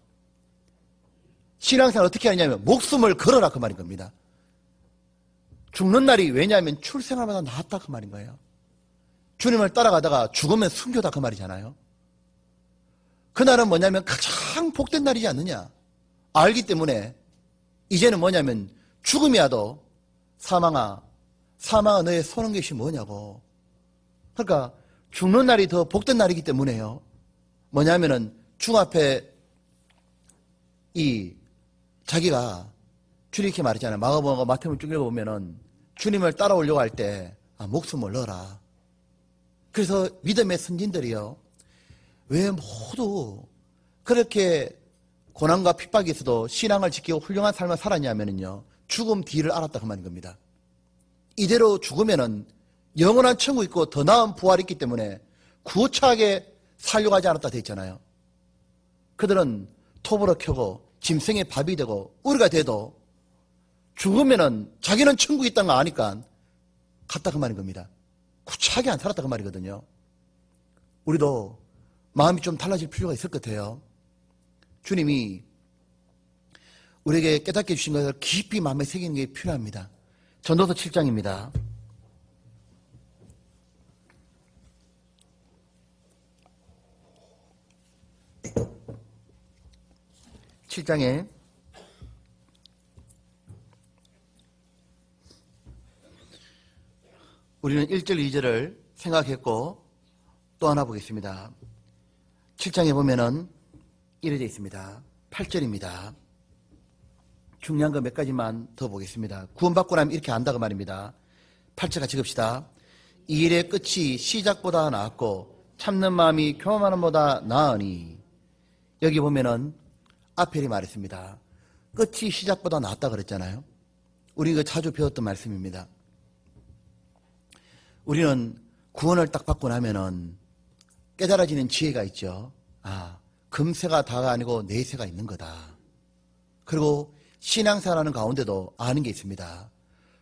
신앙생활 어떻게 하냐면 목숨을 걸어라 그 말인 겁니다. 죽는 날이 왜냐하면 출생하면서 나았다 그 말인 거예요. 주님을 따라가다가 죽으면 순교다 그 말이잖아요. 그날은 뭐냐면 가장 복된 날이지 않느냐 알기 때문에 이제는 뭐냐면 죽음이야도 사망아 너의 손은 것이 뭐냐고. 그러니까 죽는 날이 더 복된 날이기 때문에요. 뭐냐면은 죽 앞에 이 자기가 주님 이렇게 말했잖아요. 마가복음과 마태복음 쭉 읽어보면은 주님을 따라오려고 할 때 목숨을 넣어라. 그래서 믿음의 선진들이요 왜 모두 그렇게 고난과 핍박이 있어도 신앙을 지키고 훌륭한 삶을 살았냐면요 죽음 뒤를 알았다 그 말인 겁니다. 이대로 죽으면은 영원한 천국이 있고 더 나은 부활이 있기 때문에 구차하게 살려고 하지 않았다 돼 있잖아요. 그들은 톱으로 켜고 짐승의 밥이 되고 우리가 돼도 죽으면은 자기는 천국이 있다는 거 아니까 갔다 그 말인 겁니다. 구차하게 안 살았다 그 말이거든요. 우리도 마음이 좀 달라질 필요가 있을 것 같아요. 주님이 우리에게 깨닫게 주신 것을 깊이 마음에 새기는 게 필요합니다. 전도서 7장입니다. (7장에) 우리는 1절 2절을 생각했고 또 하나 보겠습니다. 7장에 보면은 이래 되어 있습니다. 8절입니다. 중요한 거 몇 가지만 더 보겠습니다. 구원받고 나면 이렇게 안다고 말입니다. 8절 같이 봅시다. 이 일의 끝이 시작보다 나았고 참는 마음이 교만한 보다 나으니. 여기 보면은 아펠이 말했습니다. 끝이 시작보다 나았다 그랬잖아요. 우리 이거 자주 배웠던 말씀입니다. 우리는 구원을 딱 받고 나면은 깨달아지는 지혜가 있죠. 금세가 다가 아니고 내세가 있는 거다. 그리고 신앙생활하는 가운데도 아는 게 있습니다.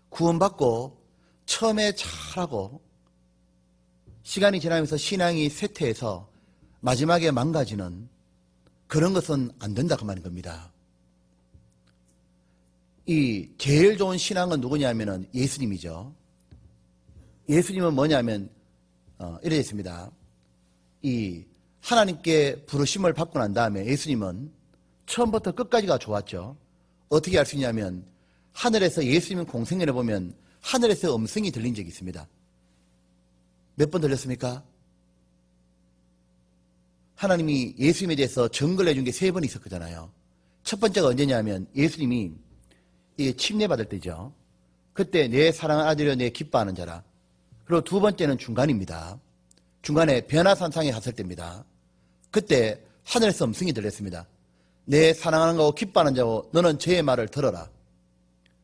구원받고 처음에 잘하고 시간이 지나면서 신앙이 쇠퇴해서 마지막에 망가지는 그런 것은 안 된다 그 말인 겁니다. 이 제일 좋은 신앙은 누구냐면은 예수님이죠. 예수님은 뭐냐면 이래 있습니다. 이 하나님께 부르심을 받고 난 다음에 예수님은 처음부터 끝까지가 좋았죠. 어떻게 알 수 있냐면 하늘에서 예수님 공생애를 보면 하늘에서 음성이 들린 적이 있습니다. 몇 번 들렸습니까? 하나님이 예수님에 대해서 증거를 해준 게 3번 있었거든요. 첫 번째가 언제냐면 예수님이 이게 침례받을 때죠. 그때 내 사랑하는 아들이여 내 기뻐하는 자라. 그리고 두 번째는 중간입니다. 중간에 변화산상에 갔을 때입니다. 그때 하늘에서 음성이 들렸습니다. 내 사랑하는 거고 기뻐하는 자고 너는 저의 말을 들어라.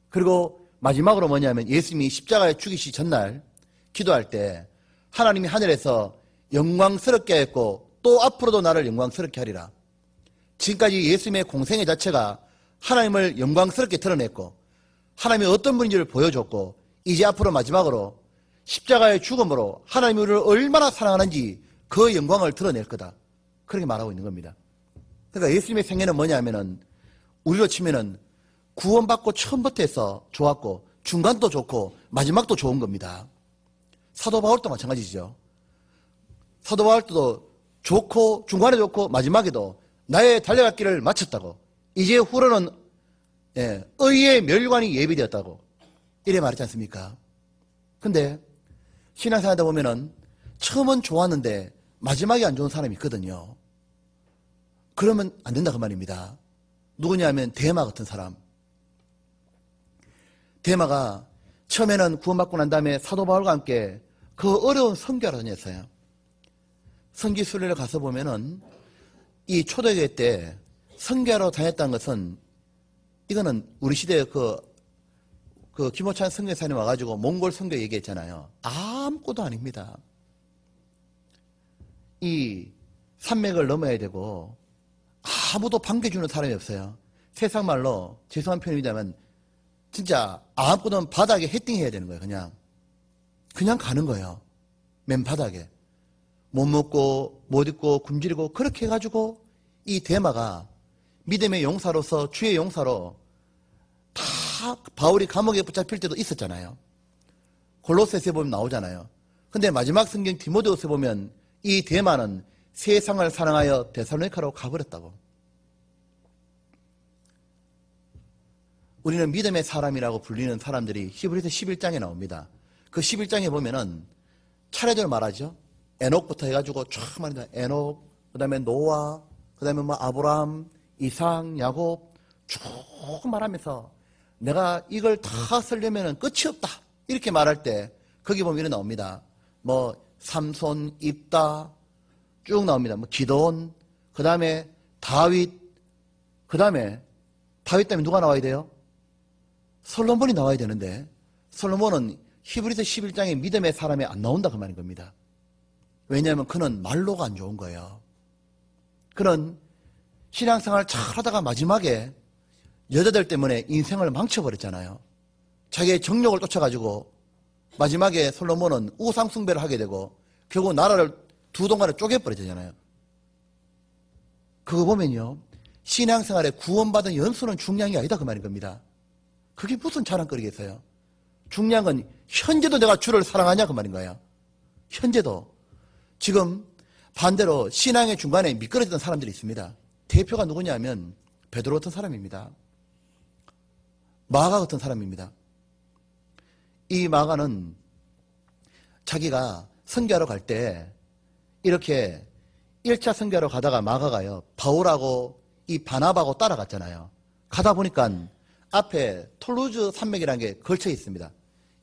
그리고 마지막으로 뭐냐면 예수님이 십자가에 죽이시 전날 기도할 때 하나님이 하늘에서 영광스럽게 했고 또 앞으로도 나를 영광스럽게 하리라. 지금까지 예수님의 공생애 자체가 하나님을 영광스럽게 드러냈고 하나님이 어떤 분인지를 보여줬고 이제 앞으로 마지막으로 십자가의 죽음으로 하나님이 우리를 얼마나 사랑하는지 그 영광을 드러낼 거다. 그렇게 말하고 있는 겁니다. 그러니까 예수님의 생애는 뭐냐면은 우리로 치면은 구원받고 처음부터 해서 좋았고 중간도 좋고 마지막도 좋은 겁니다. 사도 바울도 마찬가지죠. 사도 바울도 좋고 중간에 좋고 마지막에도 나의 달려갈 길을 마쳤다고. 이제 후로는 의의 멸관이 예비되었다고 이래 말했지 않습니까? 근데 신앙생활 하다 보면은 처음은 좋았는데 마지막에 안 좋은 사람이 있거든요. 그러면 안 된다 그 말입니다. 누구냐면 데마 같은 사람. 데마가 처음에는 구원받고 난 다음에 사도 바울과 함께 그 어려운 선교를 다녔어요. 선기순례를 가서 보면은 이 초대교회 때 선교하러 다녔다는 것은 이거는 우리 시대에 그 김호찬 선교사님 와가지고 몽골 선교 얘기했잖아요. 아무것도 아닙니다. 이 산맥을 넘어야 되고 아무도 반겨주는 사람이 없어요. 세상 말로 죄송한 표현이자면 진짜 아무것도 없는 바닥에 헤딩해야 되는 거예요. 그냥 가는 거예요. 맨 바닥에 못 먹고 못 입고 굶주리고 그렇게 해가지고 이 데마가 믿음의 용사로서 주의 용사로 다 바울이 감옥에 붙잡힐 때도 있었잖아요. 골로새서에 보면 나오잖아요. 근데 마지막 성경 디모데후서에 보면 이 데마는 세상을 사랑하여 데살로니가로 가버렸다고. 우리는 믿음의 사람이라고 불리는 사람들이 히브리서 11장에 나옵니다. 그 11장에 보면은 차례대로 말하죠. 에녹부터 해가지고 쫙 말합니다. 에녹, 그 다음에 노아, 그 다음에 뭐 아브라함, 이삭, 야곱 쭉 말하면서 내가 이걸 다 쓰려면 끝이 없다. 이렇게 말할 때 거기 보면 이렇게 나옵니다. 뭐 삼손, 입다 쭉 나옵니다. 뭐 기도온, 그 다음에 다윗, 그 다음에 다윗 다음에 누가 나와야 돼요? 솔로몬이 나와야 되는데 솔로몬은 히브리서 11장에 믿음의 사람이 안 나온다 그 말인 겁니다. 왜냐하면 그는 말로가 안 좋은 거예요. 그는 신앙생활 잘 하다가 마지막에 여자들 때문에 인생을 망쳐버렸잖아요. 자기의 정욕을 쫓아가지고 마지막에 솔로몬은 우상 숭배를 하게 되고 결국 나라를 두 동간에 쪼개버렸잖아요. 그거 보면요. 신앙생활에 구원받은 연수는 중요한 게 아니다 그 말인 겁니다. 그게 무슨 자랑거리겠어요. 중요한 건 현재도 내가 주를 사랑하냐 그 말인 거예요. 현재도. 지금 반대로 신앙의 중간에 미끄러졌던 사람들이 있습니다. 대표가 누구냐면 베드로 같은 사람입니다. 마가 같은 사람입니다. 이 마가는 자기가 선교하러 갈 때 이렇게 1차 선교하러 가다가 마가가요. 바울하고 이 바나바하고 따라갔잖아요. 가다 보니까 앞에 톨루즈 산맥이라는 게 걸쳐 있습니다.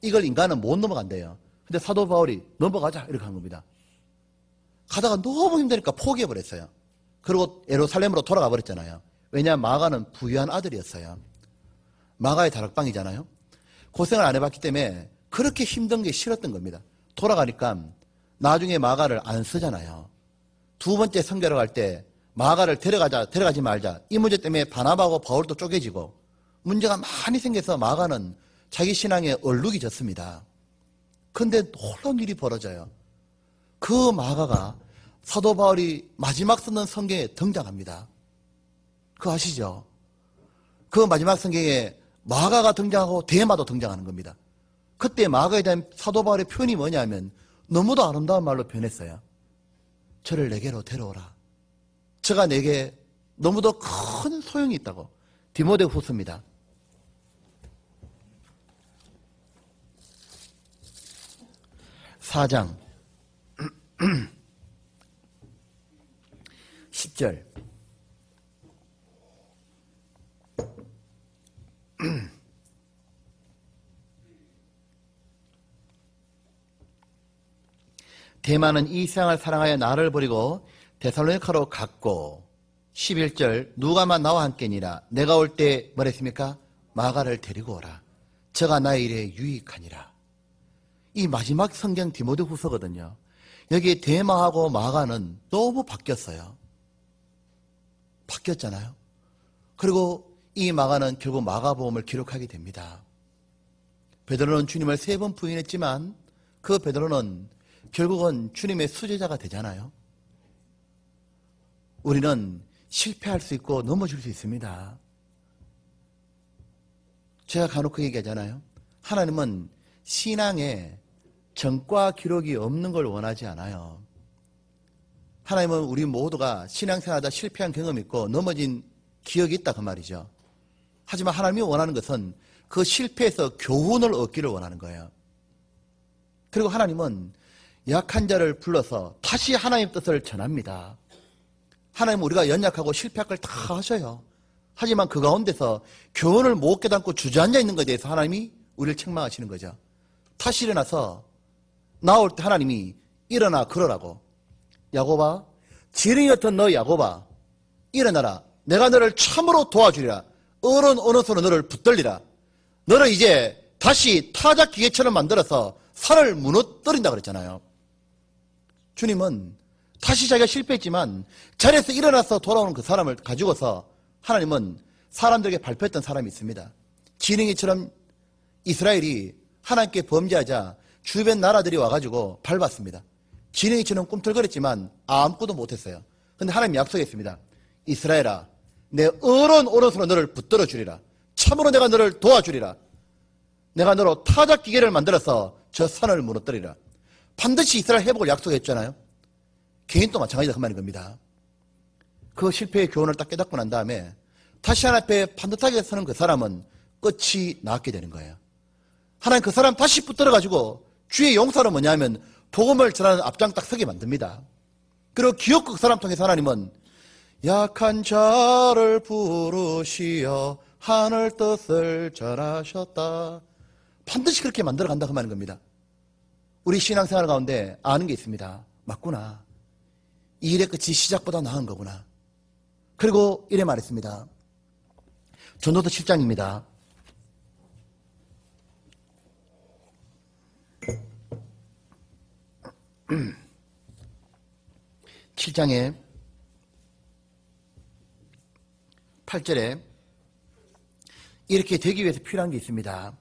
이걸 인간은 못 넘어간대요. 근데 사도 바울이 넘어가자 이렇게 한 겁니다. 가다가 너무 힘드니까 포기해버렸어요. 그리고 예루살렘으로 돌아가 버렸잖아요. 왜냐하면 마가는 부유한 아들이었어요. 마가의 다락방이잖아요. 고생을 안 해봤기 때문에 그렇게 힘든 게 싫었던 겁니다. 돌아가니까 나중에 마가를 안 쓰잖아요. 두 번째 선교로 갈 때 마가를 데려가지 말자. 이 문제 때문에 바나바하고 바울도 쪼개지고 문제가 많이 생겨서 마가는 자기 신앙에 얼룩이 졌습니다. 그런데 놀라운 일이 벌어져요. 그 마가가 사도 바울이 마지막 쓰는 성경에 등장합니다. 그거 아시죠? 그 마지막 성경에 마가가 등장하고 데마도 등장하는 겁니다. 그때 마가에 대한 사도 바울의 표현이 뭐냐면 너무도 아름다운 말로 표현했어요. 저를 내게로 데려오라. 저가 내게 너무도 큰 소용이 있다고. 디모데후서입니다. 4장 10절 대마는 이 세상을 사랑하여 나를 버리고 데살로니가로 갔고 11절 누가만 나와 함께니라. 내가 올 때 뭐랬습니까? 마가를 데리고 오라. 저가 나의 일에 유익하니라. 이 마지막 성경 디모데후서거든요. 여기 대마하고 마가는 너무 바뀌었어요. 바뀌었잖아요. 그리고 이 마가는 결국 마가복음을 기록하게 됩니다. 베드로는 주님을 3번 부인했지만 그 베드로는 결국은 주님의 수제자가 되잖아요. 우리는 실패할 수 있고 넘어질 수 있습니다. 제가 간혹 그 얘기하잖아요. 하나님은 신앙에 전과 기록이 없는 걸 원하지 않아요. 하나님은 우리 모두가 신앙생활하다 실패한 경험이 있고 넘어진 기억이 있다 그 말이죠. 하지만 하나님이 원하는 것은 그 실패에서 교훈을 얻기를 원하는 거예요. 그리고 하나님은 약한 자를 불러서 다시 하나님의 뜻을 전합니다. 하나님은 우리가 연약하고 실패할 걸 다 하셔요. 하지만 그 가운데서 교훈을 못 깨닫고 주저앉아 있는 것에 대해서 하나님이 우리를 책망하시는 거죠. 다시 일어나서 나올 때 하나님이 일어나 그러라고. 야곱아, 지렁이 같은 너 야곱아, 일어나라. 내가 너를 참으로 도와주리라. 어른 어느 손으로 너를 붙들리라. 너를 이제 다시 타작 기계처럼 만들어서 산을 무너뜨린다 그랬잖아요. 주님은 다시 자기가 실패했지만 자리에서 일어나서 돌아오는 그 사람을 가지고서 하나님은 사람들에게 발표했던 사람이 있습니다. 지렁이처럼 이스라엘이 하나님께 범죄하자 주변 나라들이 와가지고 밟았습니다. 지렁이처럼 꿈틀거렸지만 아무것도 못했어요. 근데 하나님이 약속했습니다. 이스라엘아, 내 어른 오른손으로 너를 붙들어 주리라. 참으로 내가 너를 도와주리라. 내가 너로 타작 기계를 만들어서 저 산을 무너뜨리라. 반드시 이스라엘 회복을 약속했잖아요. 개인도 마찬가지다 그 말인 겁니다. 그 실패의 교훈을 딱 깨닫고 난 다음에 다시 하나님 앞에 반듯하게 서는 그 사람은 끝이 나게 되는 거예요. 하나님 그 사람 다시 붙들어가지고 주의 용사로 뭐냐면 복음을 전하는 앞장 딱 서게 만듭니다. 그리고 기업국 그 사람 통해서 하나님은 약한 자를 부르시어 하늘 뜻을 전하셨다. 반드시 그렇게 만들어 간다 그 말인 겁니다. 우리 신앙생활 가운데 아는 게 있습니다. 맞구나. 이 일의 끝이 시작보다 나은 거구나. 그리고 이래 말했습니다. 전도서 7장입니다. 7장에 8절에 이렇게 되기 위해서 필요한 게 있습니다.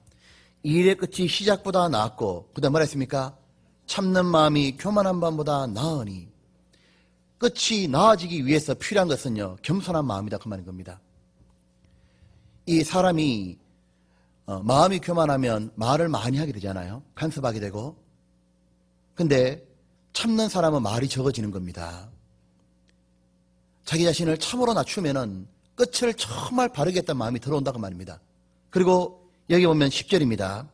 이 일의 끝이 시작보다 나았고 그 다음 뭐라 했습니까? 참는 마음이 교만한 마음보다 나으니. 끝이 나아지기 위해서 필요한 것은요, 겸손한 마음이다 그 말인 겁니다. 이 사람이 마음이 교만하면 말을 많이 하게 되잖아요. 간섭하게 되고. 근데 참는 사람은 말이 적어지는 겁니다. 자기 자신을 참으로 낮추면은 끝을 정말 바르게 했다는 마음이 들어온다고 말입니다. 그리고 여기 보면 10절입니다.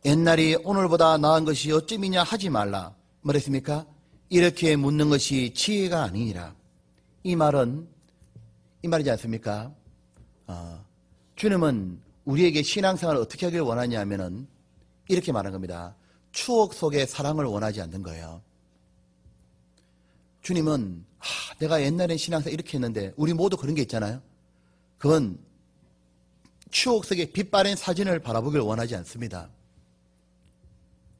옛날이 오늘보다 나은 것이 어찌미냐 하지 말라. 뭐랬습니까? 이렇게 묻는 것이 지혜가 아니니라. 이 말은 이 말이지 않습니까? 주님은 우리에게 신앙생활을 어떻게 하길 원하냐 하면은 이렇게 말한 겁니다. 추억 속의 사랑을 원하지 않는 거예요. 주님은 내가 옛날엔 신앙생활 이렇게 했는데 우리 모두 그런 게 있잖아요. 그건 추억 속의 빛바랜 사진을 바라보길 원하지 않습니다.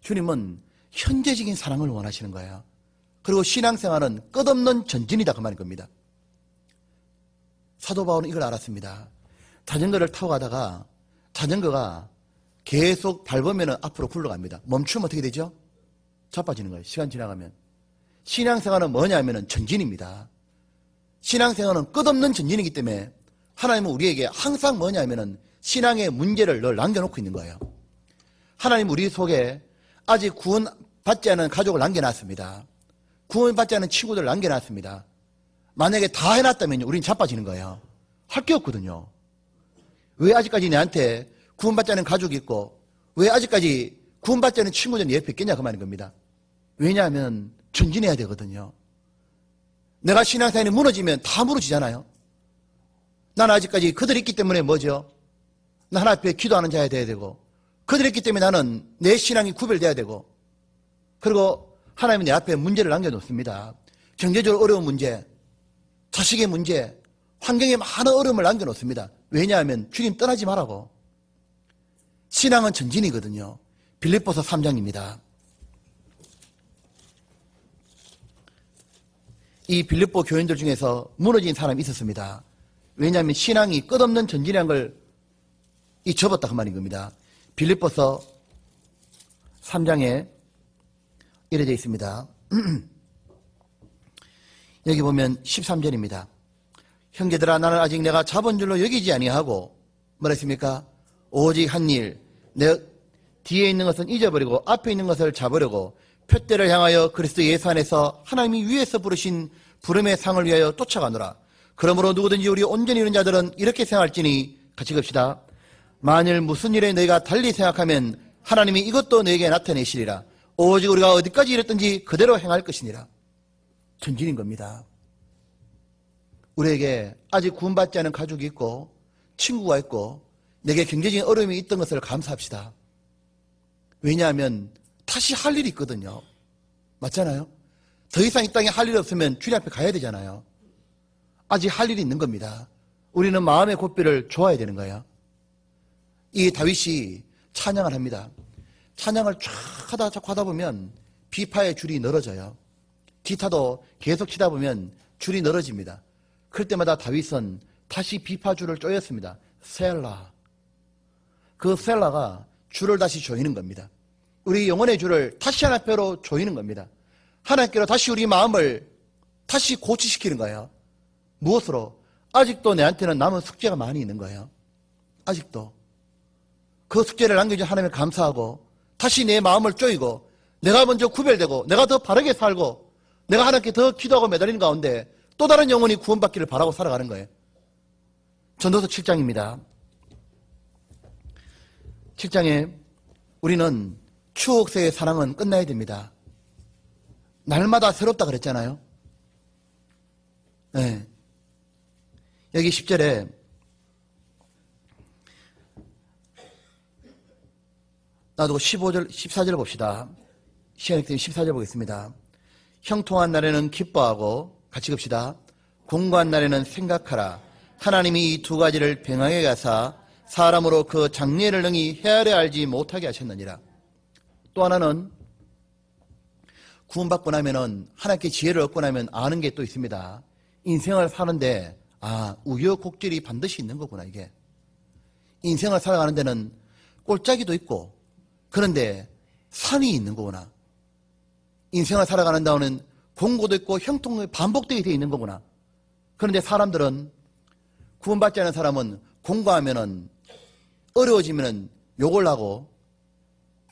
주님은 현재적인 사랑을 원하시는 거예요. 그리고 신앙생활은 끝없는 전진이다 그 말인 겁니다. 사도 바울은 이걸 알았습니다. 자전거를 타고 가다가 자전거가 계속 밟으면 앞으로 굴러갑니다. 멈추면 어떻게 되죠? 자빠지는 거예요. 시간 지나가면. 신앙생활은 뭐냐 하면 전진입니다. 신앙생활은 끝없는 전진이기 때문에 하나님은 우리에게 항상 뭐냐 하면 신앙의 문제를 늘 남겨놓고 있는 거예요. 하나님 우리 속에 아직 구원받지 않은 가족을 남겨놨습니다. 구원받지 않은 친구들을 남겨놨습니다. 만약에 다 해놨다면 우리는 자빠지는 거예요. 할 게 없거든요. 왜 아직까지 내한테 구원받지 않은 가족이 있고 왜 아직까지 구원받지 않은 친구들이 옆에 있겠냐 그 말인 겁니다. 왜냐하면 전진해야 되거든요. 내가 신앙생활이 무너지면 다 무너지잖아요. 나는 아직까지 그들이 있기 때문에 뭐죠? 나 하나님 앞에 기도하는 자야 돼야 되고 그들이 있기 때문에 나는 내 신앙이 구별돼야 되고 그리고 하나님은 내 앞에 문제를 남겨놓습니다. 경제적으로 어려운 문제, 자식의 문제, 환경에 많은 어려움을 남겨놓습니다. 왜냐하면 주님 떠나지 말라고. 신앙은 전진이거든요. 빌립보서 3장입니다. 이 빌립보 교인들 중에서 무너진 사람이 있었습니다. 왜냐하면 신앙이 끝없는 전진이라는 걸 접었다 그 말인 겁니다. 빌립보서 3장에 이래 되어 있습니다. 여기 보면 13절입니다. 형제들아, 나는 아직 내가 잡은 줄로 여기지 아니하고 뭐라 했습니까? 오직 한 일, 내 뒤에 있는 것은 잊어버리고 앞에 있는 것을 잡으려고 표대를 향하여 그리스도 예수 안에서 하나님이 위에서 부르신 부름의 상을 위하여 쫓아가노라. 그러므로 누구든지 우리 온전히 이룬 자들은 이렇게 생각할지니, 같이 갑시다. 만일 무슨 일에 너희가 달리 생각하면 하나님이 이것도 너에게 나타내시리라. 오직 우리가 어디까지 이랬든지 그대로 행할 것이니라. 전진인 겁니다. 우리에게 아직 구원받지 않은 가족이 있고 친구가 있고 내게 경제적인 어려움이 있던 것을 감사합시다. 왜냐하면 다시 할 일이 있거든요. 맞잖아요? 더 이상 이 땅에 할 일이 없으면 주님 앞에 가야 되잖아요. 아직 할 일이 있는 겁니다. 우리는 마음의 고삐를 좋아야 되는 거예요. 이 다윗이 찬양을 합니다. 찬양을 쫙 하다 보면 비파의 줄이 늘어져요. 기타도 계속 치다 보면 줄이 늘어집니다. 그럴 때마다 다윗은 다시 비파줄을 쪼였습니다. 셀라. 그 셀라가 줄을 다시 조이는 겁니다. 우리 영혼의 줄을 다시 하나님께로 조이는 겁니다. 하나님께로 다시 우리 마음을 다시 고치시키는 거예요. 무엇으로? 아직도 내한테는 남은 숙제가 많이 있는 거예요. 아직도. 그 숙제를 남겨준 하나님에 감사하고 다시 내 마음을 쪼이고 내가 먼저 구별되고 내가 더 바르게 살고 내가 하나님께 더 기도하고 매달리는 가운데 또 다른 영혼이 구원받기를 바라고 살아가는 거예요. 전도서 7장입니다. 7장에 우리는 추억세의 사랑은 끝나야 됩니다. 날마다 새롭다 그랬잖아요. 네. 여기 10절에 놔두고 15절, 14절 봅시다. 시간이 있으면 14절 보겠습니다. 형통한 날에는 기뻐하고, 같이 갑시다. 공고한 날에는 생각하라. 하나님이 이 두 가지를 병하게 가사 사람으로 그 장래를 능히 헤아려 알지 못하게 하셨느니라. 또 하나는 구원받고 나면은 하나님께 지혜를 얻고 나면 아는 게 또 있습니다. 인생을 사는데 우여곡절이 반드시 있는 거구나. 이게 인생을 살아가는 데는 꼴짜기도 있고 그런데 산이 있는 거구나. 인생을 살아가는 데는 공고도 있고 형통이 반복되게 되어 있는 거구나. 그런데 사람들은 구원받지 않은 사람은 공고하면은 어려워지면은 욕을 하고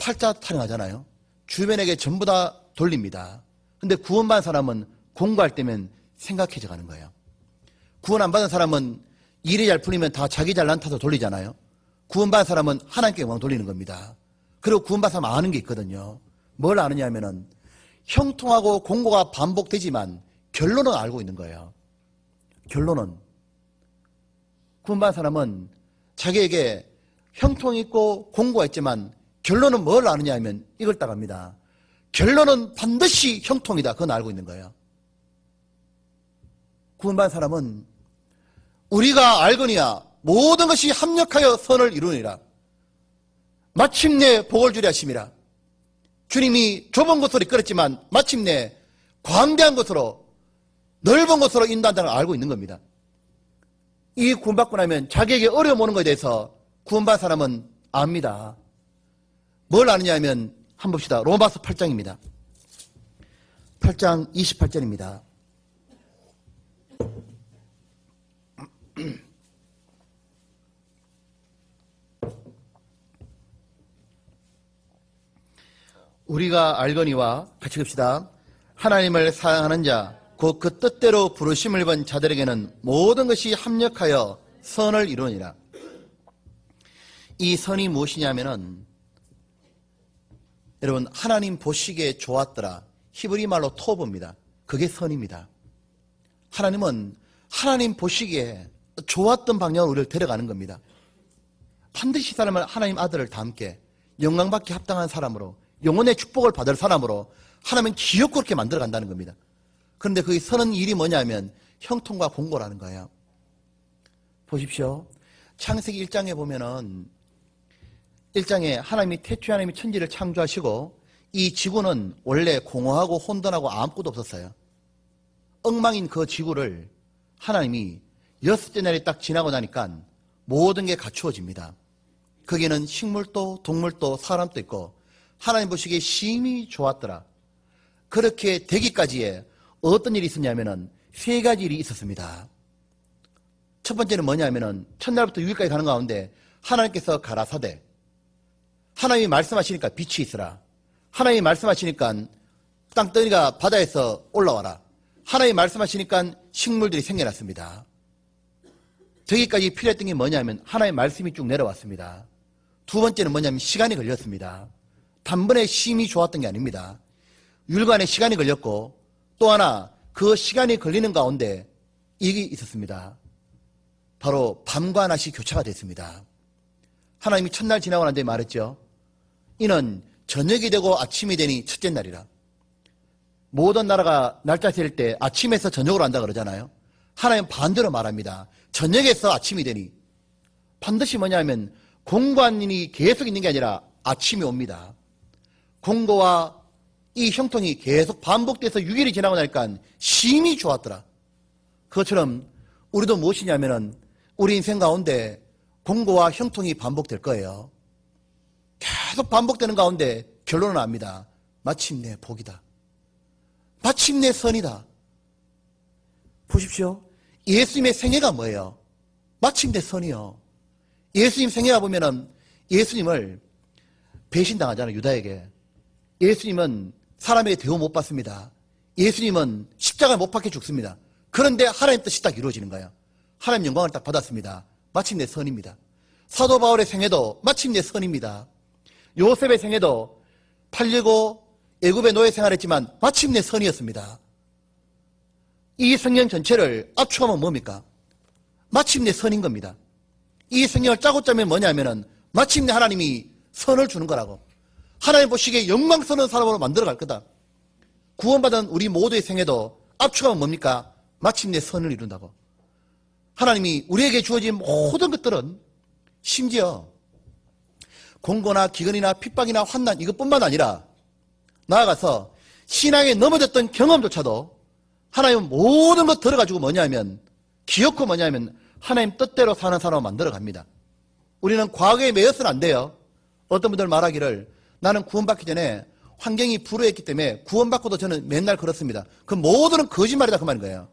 팔자 타령하잖아요. 주변에게 전부 다 돌립니다. 근데 구원받은 사람은 공고할 때면 생각해져 가는 거예요. 구원 안 받은 사람은 일이 잘 풀리면 다 자기 잘난 탓을 돌리잖아요. 구원받은 사람은 하나님께 영광 돌리는 겁니다. 그리고 구원받은 사람 아는 게 있거든요. 뭘 아느냐 하면은 형통하고 공고가 반복되지만 결론은 알고 있는 거예요. 결론은 구원받은 사람은 자기에게 형통이 있고 공고가 있지만 결론은 뭘 아느냐 하면 이걸 따갑니다. 결론은 반드시 형통이다. 그건 알고 있는 거예요. 구원받은 사람은 우리가 알거니와 모든 것이 합력하여 선을 이루니라. 마침내 복을 주리 하심이라. 주님이 좁은 곳으로 이끌었지만 마침내 광대한 곳으로 넓은 곳으로 인도한다는 걸 알고 있는 겁니다. 이 구원받고 나면 자기에게 어려움 오는 것에 대해서 구원받은 사람은 압니다. 뭘 아느냐 하면 한번 봅시다. 로마서 8장입니다. 8장 28절입니다. 우리가 알거니와 같이 봅시다. 하나님을 사랑하는 자, 곧 그 뜻대로 부르심을 받은 자들에게는 모든 것이 합력하여 선을 이루니라. 이 선이 무엇이냐면은 여러분 하나님 보시기에 좋았더라. 히브리 말로 토브입니다. 그게 선입니다. 하나님은 하나님 보시기에 좋았던 방향으로 우리를 데려가는 겁니다. 반드시 사람을 하나님 아들을 닮게 영광받기 합당한 사람으로 영혼의 축복을 받을 사람으로 하나님은 기어코 그렇게 만들어 간다는 겁니다. 그런데 거기 서는 일이 뭐냐면 형통과 공고라는 거예요. 보십시오. 창세기 1장에 보면은 1장에 하나님이 태초에 하나님이 천지를 창조하시고 이 지구는 원래 공허하고 혼돈하고 아무것도 없었어요. 엉망인 그 지구를 하나님이 6째 날이 딱 지나고 나니까 모든 게 갖추어집니다. 거기는 식물도 동물도 사람도 있고 하나님 보시기에 심히 좋았더라. 그렇게 되기까지에 어떤 일이 있었냐면은 3가지 일이 있었습니다. 첫 번째는 뭐냐면은 첫날부터 6일까지 가는 가운데 하나님께서 가라사대, 하나님이 말씀하시니까 빛이 있으라. 하나님이 말씀하시니까 땅덩이가 바다에서 올라와라. 하나님이 말씀하시니까 식물들이 생겨났습니다. 되기까지 필요했던 게 뭐냐면 하나님의 말씀이 쭉 내려왔습니다. 두 번째는 뭐냐면 시간이 걸렸습니다. 단번에 심히 좋았던 게 아닙니다. 율간에 시간이 걸렸고 또 하나 그 시간이 걸리는 가운데 이게 있었습니다. 바로 밤과 낮이 교차가 됐습니다. 하나님이 첫날 지나고 난 뒤에 말했죠. 이는 저녁이 되고 아침이 되니 첫째 날이라. 모든 나라가 날짜 셀 때 아침에서 저녁으로 한다 그러잖아요. 하나님은 반대로 말합니다. 저녁에서 아침이 되니. 반드시 뭐냐면 공관이 계속 있는 게 아니라 아침이 옵니다. 공고와 이 형통이 계속 반복돼서 6일이 지나고 나니까 심히 좋았더라. 그것처럼 우리도 무엇이냐면은 우리 인생 가운데 공고와 형통이 반복될 거예요. 계속 반복되는 가운데 결론은 압니다. 마침내 복이다. 마침내 선이다. 보십시오. 예수님의 생애가 뭐예요? 마침내 선이요. 예수님 생애가 보면은 예수님을 배신당하잖아요. 유다에게. 예수님은 사람에게 대우 못 받습니다. 예수님은 십자가에 못 박혀 죽습니다. 그런데 하나님 뜻이 딱 이루어지는 거예요. 하나님 영광을 딱 받았습니다. 마침내 선입니다. 사도 바울의 생애도 마침내 선입니다. 요셉의 생애도 팔리고 애굽의 노예 생활했지만 마침내 선이었습니다. 이 성경 전체를 압축하면 뭡니까? 마침내 선인 겁니다. 이 성경을 짜고 짜면 뭐냐면은 마침내 하나님이 선을 주는 거라고. 하나님 보시기에 영광스러운 사람으로 만들어갈 거다. 구원받은 우리 모두의 생애도 압축하면 뭡니까? 마침내 선을 이룬다고. 하나님이 우리에게 주어진 모든 것들은 심지어 공고나 기근이나 핍박이나 환난 이것뿐만 아니라 나아가서 신앙에 넘어졌던 경험조차도 하나님은 모든 것 들어가지고 뭐냐면 기어코 뭐냐면 하나님 뜻대로 사는 사람을 만들어갑니다. 우리는 과거에 매여서는 안 돼요. 어떤 분들 말하기를 나는 구원받기 전에 환경이 불우했기 때문에 구원받고도 저는 맨날 그렇습니다. 그 모두는 거짓말이다 그 말인 거예요.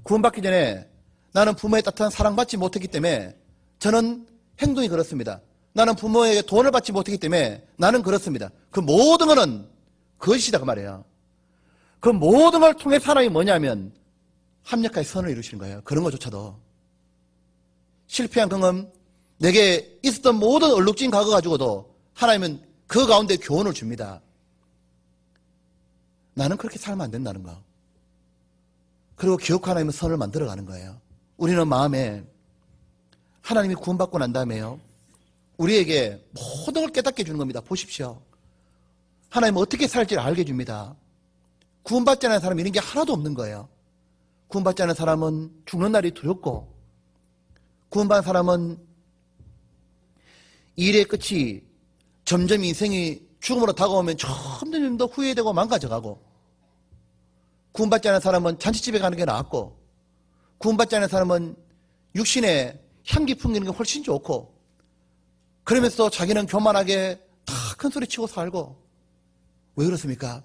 구원받기 전에 나는 부모의 따뜻한 사랑받지 못했기 때문에 저는 행동이 그렇습니다. 나는 부모에게 돈을 받지 못했기 때문에 나는 그렇습니다. 그 모든 것은 거짓이다 그 말이에요. 그 모든 걸 통해 사람이 뭐냐면 합력하여 선을 이루시는 거예요. 그런 것조차도. 실패한 경험, 내게 있었던 모든 얼룩진 과거 가지고도 하나님은 그 가운데 교훈을 줍니다. 나는 그렇게 살면 안 된다는 거. 그리고 기억하고 하나님은 선을 만들어가는 거예요. 우리는 마음에 하나님이 구원받고 난 다음에요. 우리에게 모든 걸 깨닫게 해주는 겁니다. 보십시오. 하나님은 어떻게 살지를 알게 해줍니다. 구원받지 않은 사람은 이런 게 하나도 없는 거예요. 구원받지 않은 사람은 죽는 날이 두렵고 구원받은 사람은 일의 끝이 점점 인생이 죽음으로 다가오면 점점 더 후회되고 망가져가고 구원받지 않은 사람은 잔치집에 가는 게 나았고 구원받지 않은 사람은 육신에 향기 풍기는 게 훨씬 좋고 그러면서 자기는 교만하게 다 큰 소리 치고 살고 왜 그렇습니까?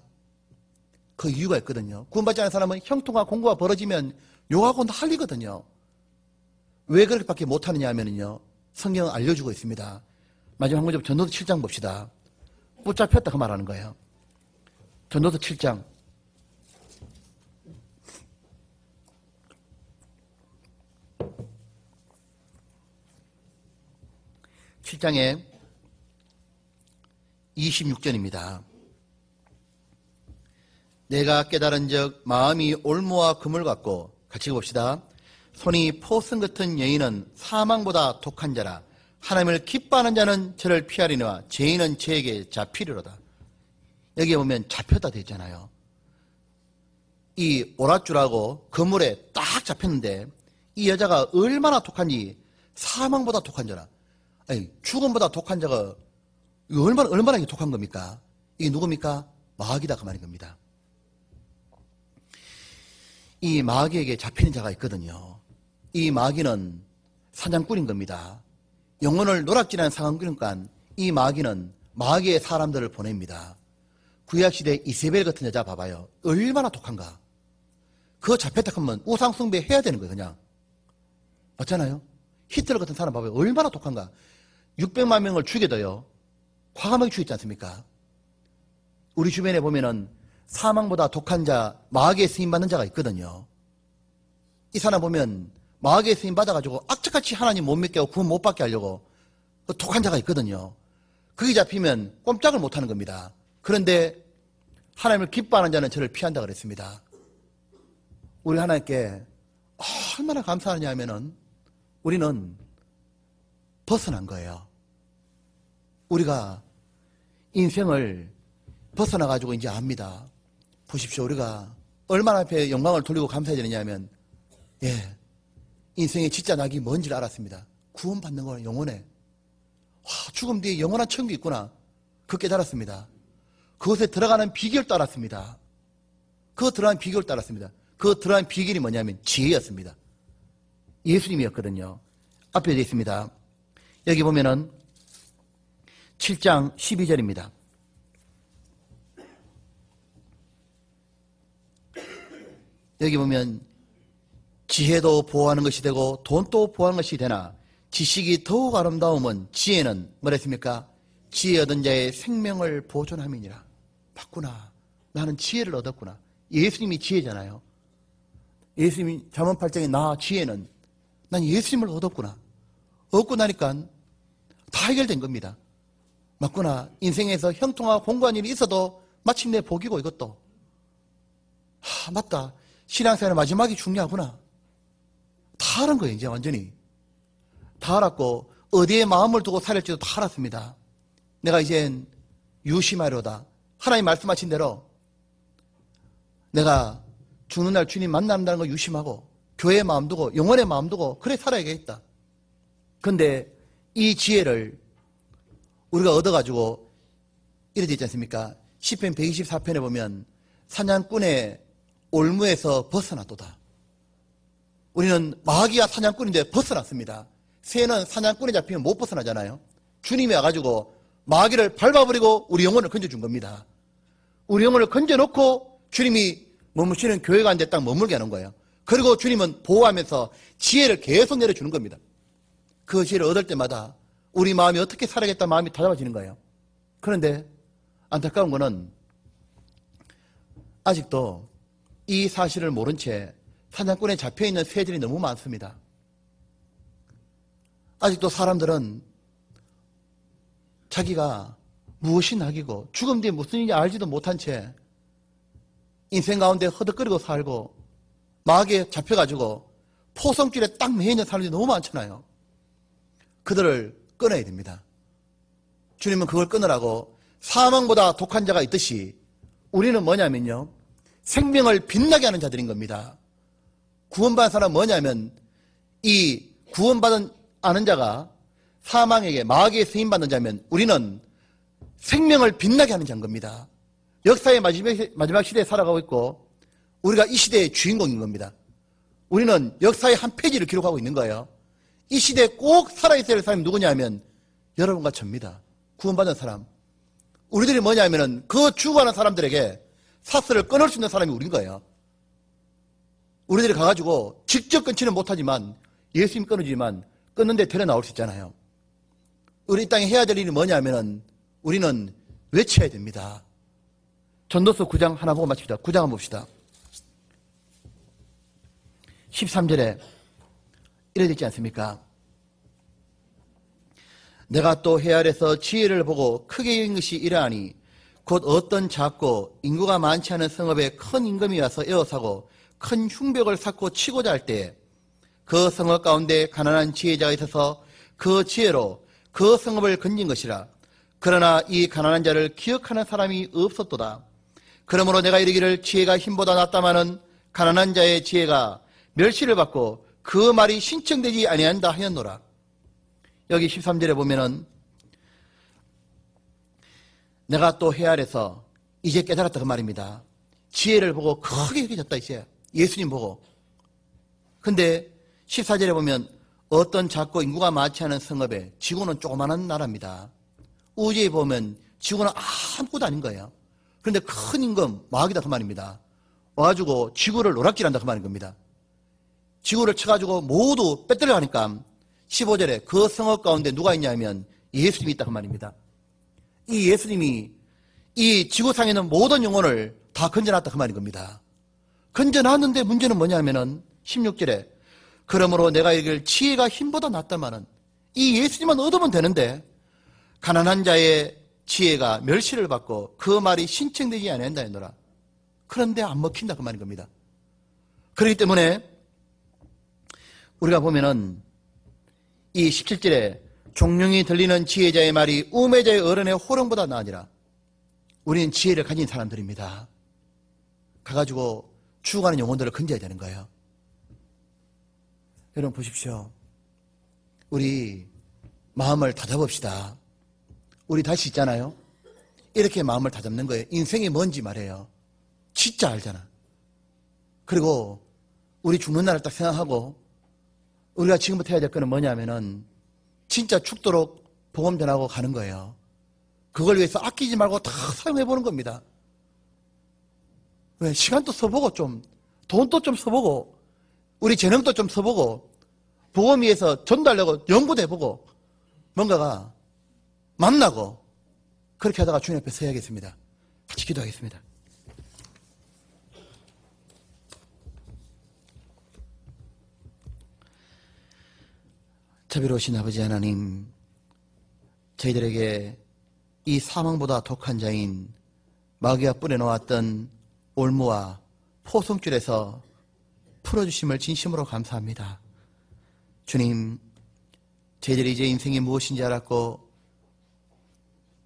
그 이유가 있거든요. 구원받지 않은 사람은 형통과 공고가 벌어지면 욕하고 난리거든요. 왜 그렇게밖에 못하느냐 하면요. 성경은 알려주고 있습니다. 마지막 한 문제 전도서 7장 봅시다. 붙잡혔다 그 말하는 거예요. 전도서 7장. (7장에) 26절입니다. 내가 깨달은 적 마음이 올무와 금을 같고 같이 봅시다. 손이 포승 같은 여인은 사망보다 독한 자라 하나님을 기뻐하는 자는 저를 피하리니와 죄인은 저에게 잡히리로다. 여기에 보면 잡혔다 되어 있잖아요. 이 오랏줄하고 그물에 딱 잡혔는데 이 여자가 얼마나 독한지, 사망보다 독한 자라. 아니, 죽음보다 독한 자가 얼마나 이게 독한 겁니까? 이게 누굽니까? 마귀다 그 말인 겁니다. 이 마귀에게 잡히는 자가 있거든요. 이 마귀는 사냥꾼인 겁니다. 영혼을 노략질하는 사냥꾼이니까 이 마귀는 마귀의 사람들을 보냅니다. 구약시대 이세벨 같은 여자 봐봐요. 얼마나 독한가. 그거 잡혔다 하면 우상숭배 해야 되는 거예요. 그냥. 맞잖아요. 히틀러 같은 사람 봐봐요. 얼마나 독한가. 600만 명을 죽여도요. 과감하게 죽였지 않습니까? 우리 주변에 보면은 사망보다 독한 자, 마귀의 쓰임받는 자가 있거든요. 이 사람 보면 마귀의 쓰임 받아가지고 악착같이 하나님 못 믿게 하고 구원 못 받게 하려고 그 독한 자가 있거든요. 그게 잡히면 꼼짝을 못하는 겁니다. 그런데 하나님을 기뻐하는 자는 저를 피한다 그랬습니다. 우리 하나님께 얼마나 감사하냐 하면은 우리는 벗어난 거예요. 우리가 인생을 벗어나가지고 이제 압니다. 보십시오. 우리가 얼마나 앞에 영광을 돌리고 감사해야 되느냐 하면, 인생의 진짜 낙이 뭔지를 알았습니다. 구원받는 거는 영원해. 죽음 뒤에 영원한 천국이 있구나. 그거 깨달았습니다. 그것에 들어가는 비결도 알았습니다. 그 들어가는 비결도 알았습니다. 그 들어가는 비결이 뭐냐면 지혜였습니다. 예수님이었거든요. 앞에 되어 있습니다. 여기 보면은 7장 12절입니다. 여기 보면 지혜도 보호하는 것이 되고 돈도 보호하는 것이 되나 지식이 더욱 아름다움은 지혜는 뭐라 했습니까? 지혜 얻은 자의 생명을 보존함이니라. 맞구나. 나는 지혜를 얻었구나. 예수님이 지혜잖아요. 예수님이 잠언 8장에 나 지혜는 난 예수님을 얻었구나. 얻고 나니까 다 해결된 겁니다. 맞구나. 인생에서 형통하고 공고한 일이 있어도 마침내 복이고 이것도. 맞다. 신앙생활의 마지막이 중요하구나. 다 알은 거예요. 이제 완전히. 다 알았고 어디에 마음을 두고 살을지도 다 알았습니다. 내가 이젠 유심하려다. 하나님 말씀하신 대로 내가 죽는 날 주님 만난다는 거 유심하고 교회의 마음 두고 영혼의 마음 두고 그래 살아야겠다. 그런데 이 지혜를 우리가 얻어가지고 이래 되지 않습니까? 시편 124편에 보면 사냥꾼의 올무에서 벗어났도다. 우리는 마귀가 사냥꾼인데 벗어났습니다. 새는 사냥꾼에 잡히면 못 벗어나잖아요. 주님이 와가지고 마귀를 밟아버리고 우리 영혼을 건져준 겁니다. 우리 영혼을 건져놓고 주님이 머무시는 교회가 한 데 딱 머물게 하는 거예요. 그리고 주님은 보호하면서 지혜를 계속 내려주는 겁니다. 그 지혜를 얻을 때마다 우리 마음이 어떻게 살아야겠다 마음이 다잡아지는 거예요. 그런데 안타까운 거는 아직도 이 사실을 모른 채 사냥꾼에 잡혀있는 새들이 너무 많습니다. 아직도 사람들은 자기가 무엇이 낙이고 죽음 뒤에 무슨 일인지 알지도 못한 채 인생 가운데 허덕거리고 살고 마귀에 잡혀가지고 포성줄에 딱 매이는 사람들이 너무 많잖아요. 그들을 끊어야 됩니다. 주님은 그걸 끊으라고 사망보다 독한 자가 있듯이 우리는 뭐냐면요. 생명을 빛나게 하는 자들인 겁니다. 구원받은 사람은 뭐냐면 이 구원받은 아는 자가 사망에게 마귀에 쓰임받는 자면 우리는 생명을 빛나게 하는 자인 겁니다. 역사의 마지막 시대에 살아가고 있고 우리가 이 시대의 주인공인 겁니다. 우리는 역사의 한 페이지를 기록하고 있는 거예요. 이 시대에 꼭 살아있어야 할 사람이 누구냐 하면 여러분과 저입니다. 구원받은 사람. 우리들이 뭐냐 하면은 그 죽어가는 사람들에게 사슬을 끊을 수 있는 사람이 우린 거예요. 우리들이 가가지고 직접 끊지는 못하지만 예수님 끊어지만 끊는데 데려 나올 수 있잖아요. 우리 이 땅에 해야 될 일이 뭐냐 하면은 우리는 외쳐야 됩니다. 전도서 9장 하나 보고 마칩시다. 9장 한번 봅시다. 13절에 이래 되지 않습니까? 내가 또 해 아래서 지혜를 보고 크게 여긴 것이 이러하니 곧 어떤 작고 인구가 많지 않은 성읍에 큰 임금이 와서 에워싸고 큰 흉벽을 쌓고 치고자 할 때 그 성읍 가운데 가난한 지혜자가 있어서 그 지혜로 그 성읍을 건진 것이라. 그러나 이 가난한 자를 기억하는 사람이 없었도다. 그러므로 내가 이르기를 지혜가 힘보다 낫다마는 가난한 자의 지혜가 멸시를 받고 그 말이 신청되지 아니한다 하였노라. 여기 13절에 보면은 내가 또 헤아려서 이제 깨달았다 그 말입니다. 지혜를 보고 크게 여겨졌다 이제 예수님 보고. 근데 14절에 보면 어떤 작고 인구가 많지 않은 성읍에, 지구는 조그마한 나라입니다. 우주에 보면 지구는 아무것도 아닌 거예요. 그런데 큰 임금 마귀다 그 말입니다. 와가지고 지구를 노략질한다 그 말인 겁니다. 지구를 쳐가지고 모두 빼뜨려 가니까 15절에 그 성읍 가운데 누가 있냐면 예수님이 있다 그 말입니다. 이 예수님이 이 지구상에 있는 모든 영혼을 다 건져놨다 그 말인 겁니다. 건져놨는데 문제는 뭐냐면은 16절에 그러므로 내가 이르기를 지혜가 힘보다 낫다마는, 이 예수님만 얻으면 되는데 가난한 자의 지혜가 멸시를 받고 그 말이 신청되지 아니한다 했노라. 그런데 안 먹힌다 그 말인 겁니다. 그렇기 때문에 우리가 보면은 이 17절에 종용이 들리는 지혜자의 말이 우매자의 어른의 호령보다 나으니라. 우리는 지혜를 가진 사람들입니다. 가가지고 죽어가는 영혼들을 건져야 되는 거예요. 여러분 보십시오. 우리 마음을 다잡읍시다. 우리 다시 있잖아요. 이렇게 마음을 다잡는 거예요. 인생이 뭔지 말해요. 진짜 알잖아. 그리고 우리 죽는 날을 딱 생각하고 우리가 지금부터 해야 될 거는 뭐냐면은 진짜 죽도록 복음 전하고 가는 거예요. 그걸 위해서 아끼지 말고 다 사용해보는 겁니다. 왜? 시간도 써보고 좀, 돈도 좀 써보고, 우리 재능도 좀 써보고, 복음 위해서 전달하고 연구도 해보고, 뭔가가 만나고, 그렇게 하다가 주님 앞에 서야겠습니다. 같이 기도하겠습니다. 자비로우신 아버지 하나님, 저희들에게 이 사망보다 독한 자인 마귀가 뿌려놓았던 올무와 포성줄에서 풀어주심을 진심으로 감사합니다. 주님, 저희들이 이제 인생이 무엇인지 알았고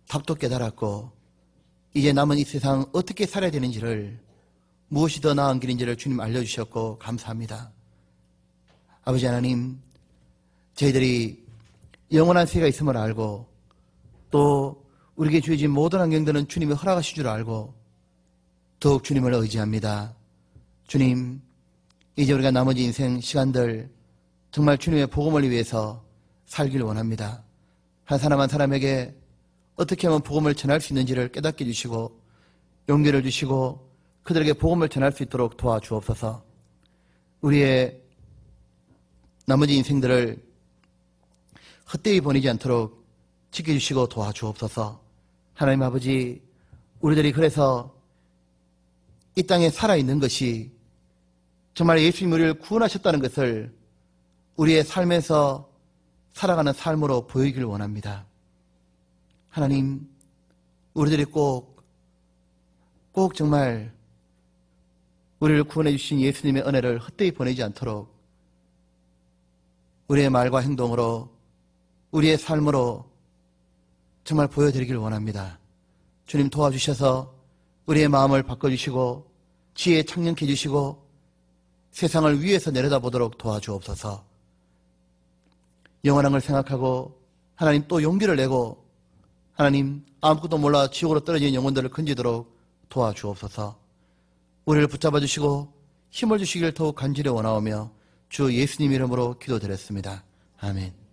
답도 깨달았고 이제 남은 이 세상 어떻게 살아야 되는지를, 무엇이 더 나은 길인지를 주님 알려주셨고 감사합니다. 아버지 하나님, 저희들이 영원한 세계가 있음을 알고 또 우리에게 주어진 모든 환경들은 주님이 허락하신 줄 알고 더욱 주님을 의지합니다. 주님, 이제 우리가 나머지 인생 시간들 정말 주님의 복음을 위해서 살길 원합니다. 한 사람 한 사람에게 어떻게 하면 복음을 전할 수 있는지를 깨닫게 해주시고 용기를 주시고 그들에게 복음을 전할 수 있도록 도와주옵소서. 우리의 나머지 인생들을 헛되이 보내지 않도록 지켜주시고 도와주옵소서. 하나님 아버지, 우리들이 그래서 이 땅에 살아있는 것이 정말 예수님 우리를 구원하셨다는 것을 우리의 삶에서 살아가는 삶으로 보이길 원합니다. 하나님, 우리들이 꼭 정말 우리를 구원해 주신 예수님의 은혜를 헛되이 보내지 않도록 우리의 말과 행동으로, 우리의 삶으로 정말 보여드리길 원합니다. 주님 도와주셔서 우리의 마음을 바꿔주시고 지혜에 창념케 해주시고 세상을 위에서 내려다보도록 도와주옵소서. 영원한 걸 생각하고 하나님 또 용기를 내고 하나님 아무것도 몰라 지옥으로 떨어지는 영혼들을 건지도록 도와주옵소서. 우리를 붙잡아 주시고 힘을 주시기를 더욱 간절히 원하오며 주 예수님 이름으로 기도드렸습니다. 아멘.